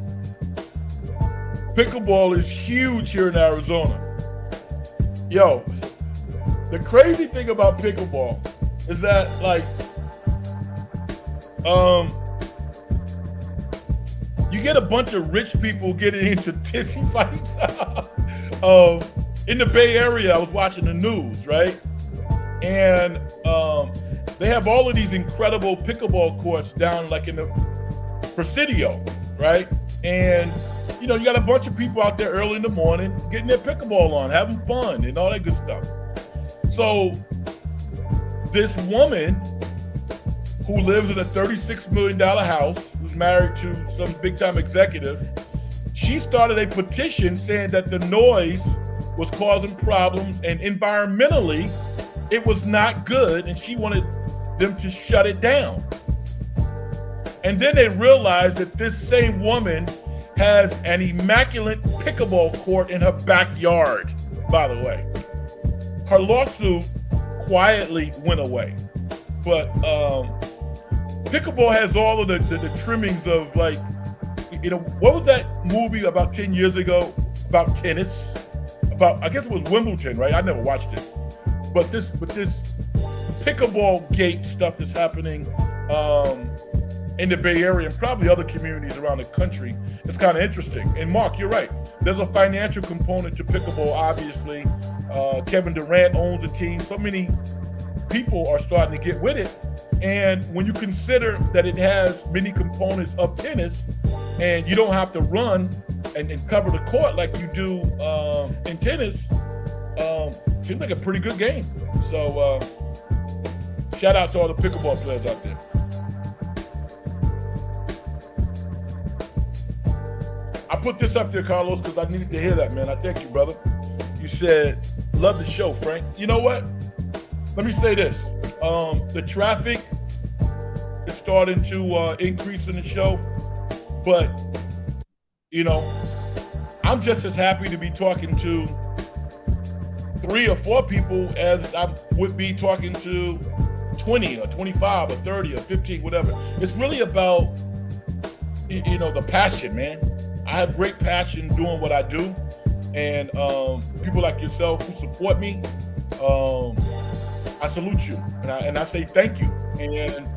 pickleball is huge here in Arizona. Yo, the crazy thing about pickleball is that, like, you get a bunch of rich people getting into tissy fights. In the Bay Area, I was watching the news, right? And they have all of these incredible pickleball courts down like in the Presidio, right? And you got a bunch of people out there early in the morning getting their pickleball on, having fun and all that good stuff. So this woman who lives in a $36 million house, who's who's married to some big time executive. She started a petition saying that the noise was causing problems and environmentally it was not good, and she wanted them to shut it down. And then they realized that this same woman has an immaculate pickleball court in her backyard, by the way. Her lawsuit quietly went away. But pickleball has all of the trimmings of, like, you know, what was that movie about 10 years ago about tennis? About, I guess it was Wimbledon, right? I never watched it. But this pickleball gate stuff that's happening in the Bay Area and probably other communities around the country, it's kind of interesting. And Mark, you're right. There's a financial component to pickleball, obviously. Kevin Durant owns the team. So many people are starting to get with it. And when you consider that it has many components of tennis, and you don't have to run and cover the court like you do in tennis, seems like a pretty good game. So shout out to all the pickleball players out there. I put this up there, Carlos, because I needed to hear that, man. I thank you, brother. You said, love the show, Frank. You know what? Let me say this. The traffic is starting to increase in the show, but, you know, I'm just as happy to be talking to 3 or 4 people as I would be talking to 20 or 25 or 30 or 15, whatever. It's really about, you know, the passion, man. I have great passion doing what I do, and people like yourself who support me, I salute you, and I say thank you. And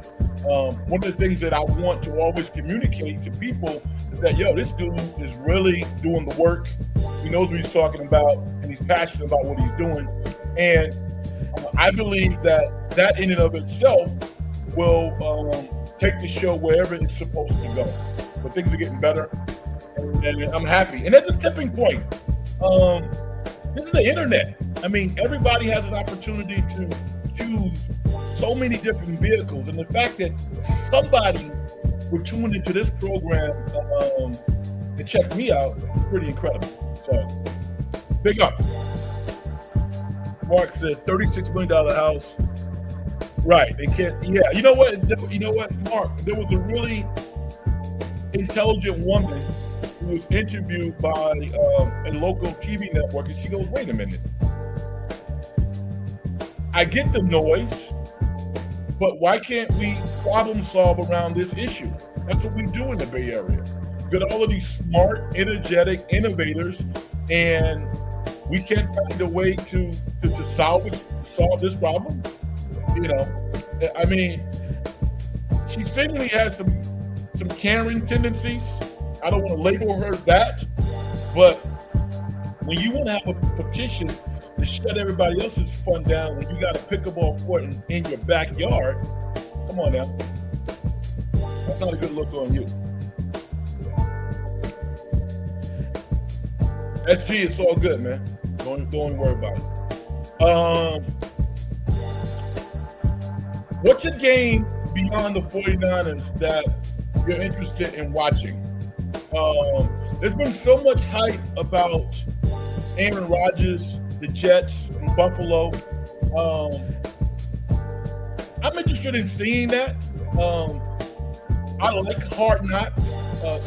one of the things that I want to always communicate to people is that, yo, this dude is really doing the work. He knows what he's talking about, and he's passionate about what he's doing. And I believe that in and of itself will take the show wherever it's supposed to go. But things are getting better, and I'm happy. And that's a tipping point. This is the internet. I mean, everybody has an opportunity to choose so many different vehicles, and the fact that somebody would tune into this program and check me out is pretty incredible. So, big up. Mark said $36 million house. Right. They can't. Yeah. You know what? Mark, there was a really intelligent woman who was interviewed by a local TV network, and she goes, "Wait a minute. I get the noise, but why can't we problem solve around this issue?" That's what we do in the Bay Area. We got all of these smart, energetic innovators, and we can't find a way to solve this problem. You know, I mean, she seemingly has some caring tendencies. I don't want to label her that, but when you want to have a petition to shut everybody else's fun down when you got a pickleball court in your backyard, come on now. That's not a good look on you. SG, it's all good, man. Don't worry about it. What's a game beyond the 49ers that you're interested in watching? There's been so much hype about Aaron Rodgers, the Jets, and Buffalo. I'm interested in seeing that. I like Hard Knocks,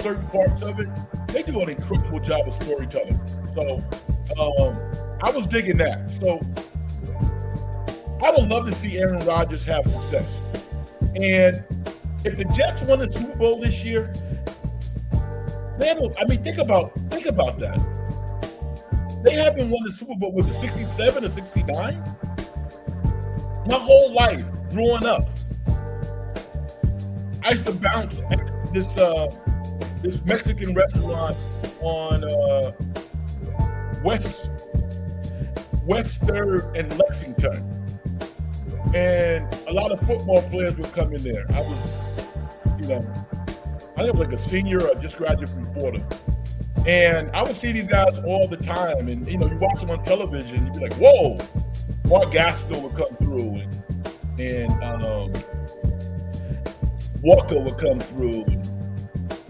certain parts of it. They do an incredible job of storytelling. So I was digging that. So I would love to see Aaron Rodgers have success. And if the Jets won the Super Bowl this year, man, I mean, think about that. They haven't won the Super Bowl, was it 67 or 69? My whole life growing up, I used to bounce at this Mexican restaurant on West 3rd and Lexington. And a lot of football players would come in there. I was like a senior or just graduated from Florida. And I would see these guys all the time. And, you watch them on television, you'd be like, whoa, Mark Gaskell would come through. And Walker would come through.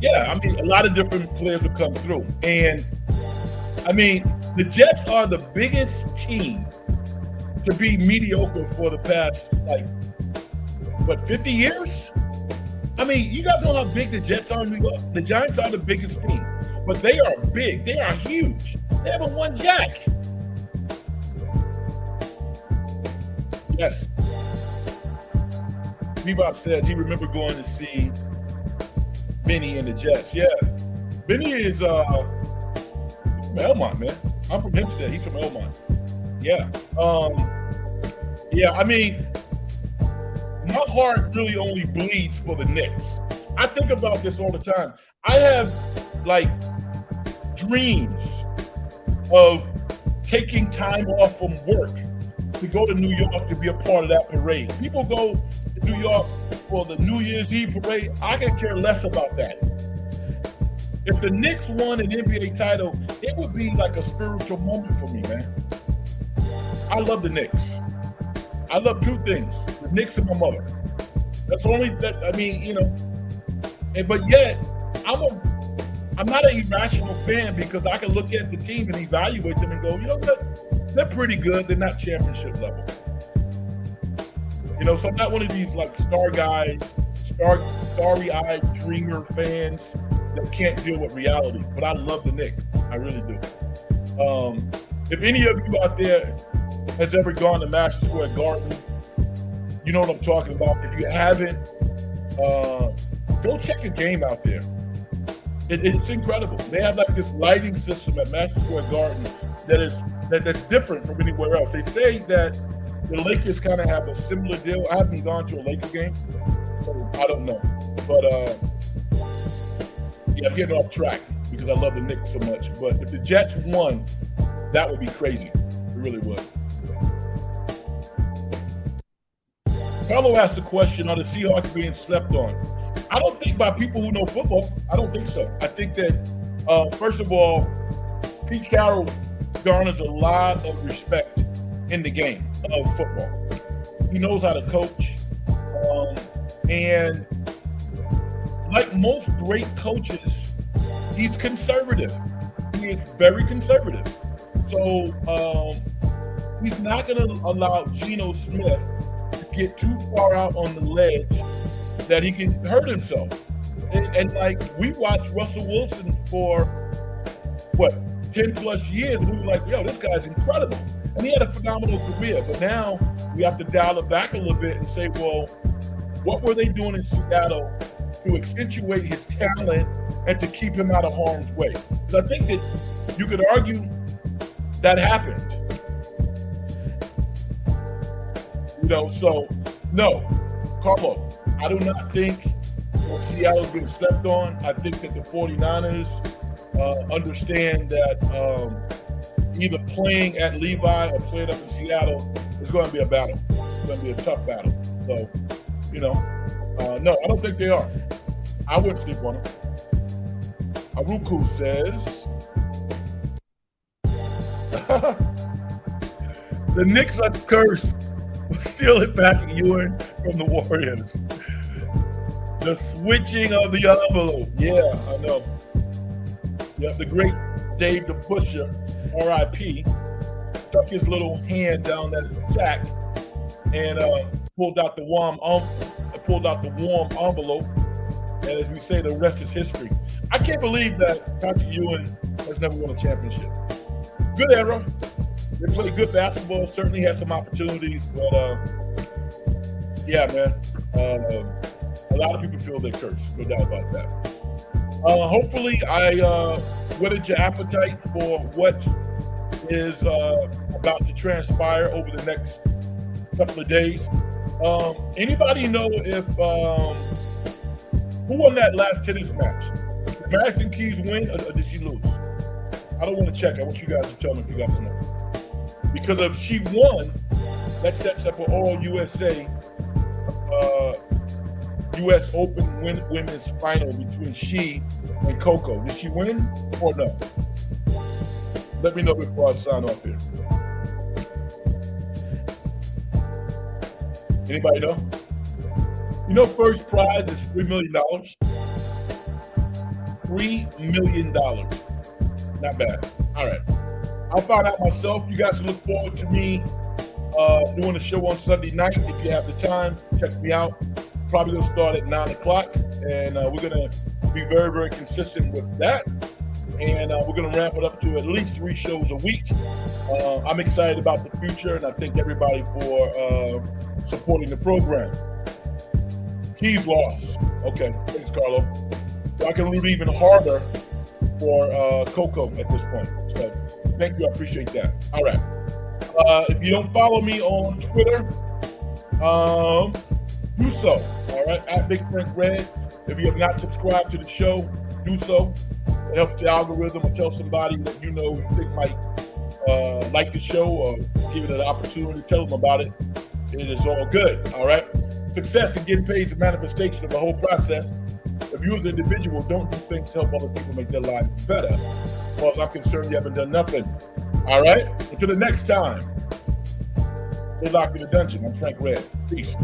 Yeah, I mean, a lot of different players will come through. And I mean, the Jets are the biggest team to be mediocre for the past, like, what, 50 years? I mean, you guys know how big the Jets are in New York? The Giants are the biggest team, but they are big. They are huge. They haven't won jack. Yes. Bebop says he remember going to see Benny and the Jets. Yeah. Benny is from Elmont, man. I'm from Hempstead. He's from Elmont. Yeah. Yeah, I mean, my heart really only bleeds for the Knicks. I think about this all the time. I have like dreams of taking time off from work to go to New York to be a part of that parade. People go to New York for the New Year's Eve parade. I can care less about that. If the Knicks won an NBA title, it would be like a spiritual moment for me, man. I love the Knicks. I love two things: the Knicks and my mother. That's only that. I mean, you know. But yet, I'm not an irrational fan because I can look at the team and evaluate them and go, you know what? They're pretty good. They're not championship level. You know, so I'm not one of these like star guys, starry-eyed dreamer fans that can't deal with reality. But I love the Knicks. I really do. If any of you out there has ever gone to Madison Square Garden, you know what I'm talking about. If you haven't, go check a game out there. It's incredible. They have like this lighting system at Madison Square Garden that's different from anywhere else. They say that the Lakers kind of have a similar deal. I haven't gone to a Laker game, so I don't know. But yeah, I'm getting off track because I love the Knicks so much. But if the Jets won, that would be crazy. It really would. Carlo asked the question, are the Seahawks being slept on? I don't think by people who know football. I don't think so. I think that, first of all, Pete Carroll garners a lot of respect in the game of football. He knows how to coach. And like most great coaches, he's conservative. He is very conservative. So he's not going to allow Geno Smith to get too far out on the ledge that he can hurt himself. And like, we watched Russell Wilson for, what, 10 plus years, and we were like, yo, this guy's incredible. And he had a phenomenal career. But now we have to dial it back a little bit and say, well, what were they doing in Seattle to accentuate his talent and to keep him out of harm's way? Because I think that you could argue that happened. You know, so no, Carlo, I do not think Seattle's been slept on. I think that the 49ers understand that either playing at Levi or playing up in Seattle is going to be a battle. It's going to be a tough battle. So, you know, no, I don't think they are. I wouldn't sleep on them. Aruku says, the Knicks are cursed. Steal it back at Ewing from the Warriors. The switching of the envelope. Yeah, I know. Yeah, the great Dave the Pusher, R.I.P., stuck his little hand down that sack and pulled out the warm envelope. And as we say, the rest is history. I can't believe that Patrick Ewing has never won a championship. Good era. They played good basketball. Certainly had some opportunities, but yeah, man. A lot of people feel they're cursed. No doubt about that. Hopefully, I whetted your appetite for what is about to transpire over the next couple of days. Anybody know if who won that last tennis match? Did Madison Keys win or did she lose? I don't want to check. I want you guys to tell me if you guys know. Because if she won, that sets up an all-USA U.S. Open women's final between she and Coco. Did she win or no? Let me know before I sign off here. Anybody know? You know, first prize is $3 million. $3 million. Not bad. All right. I'll find out myself. You guys can look forward to me doing a show on Sunday night. If you have the time, check me out. Probably going to start at 9 o'clock. And we're going to be very, very consistent with that. And we're going to ramp it up to at least 3 shows a week. I'm excited about the future, and I thank everybody for supporting the program. Keys lost. Okay, thanks, Carlo. So I can root even harder for Coco at this point. So thank you. I appreciate that. All right. If you don't follow me on Twitter, do so. All right, at Big Frank Red. If you have not subscribed to the show, do so. It helps the algorithm, or tell somebody that you know you think might like the show, or give it an opportunity to tell them about it. It is all good. All right. Success in getting paid is a manifestation of the whole process. If you as an individual don't do things to help other people make their lives better, as far as I'm concerned, you haven't done nothing. All right? Until the next time, stay locked in the dungeon. I'm Frank Red. Peace.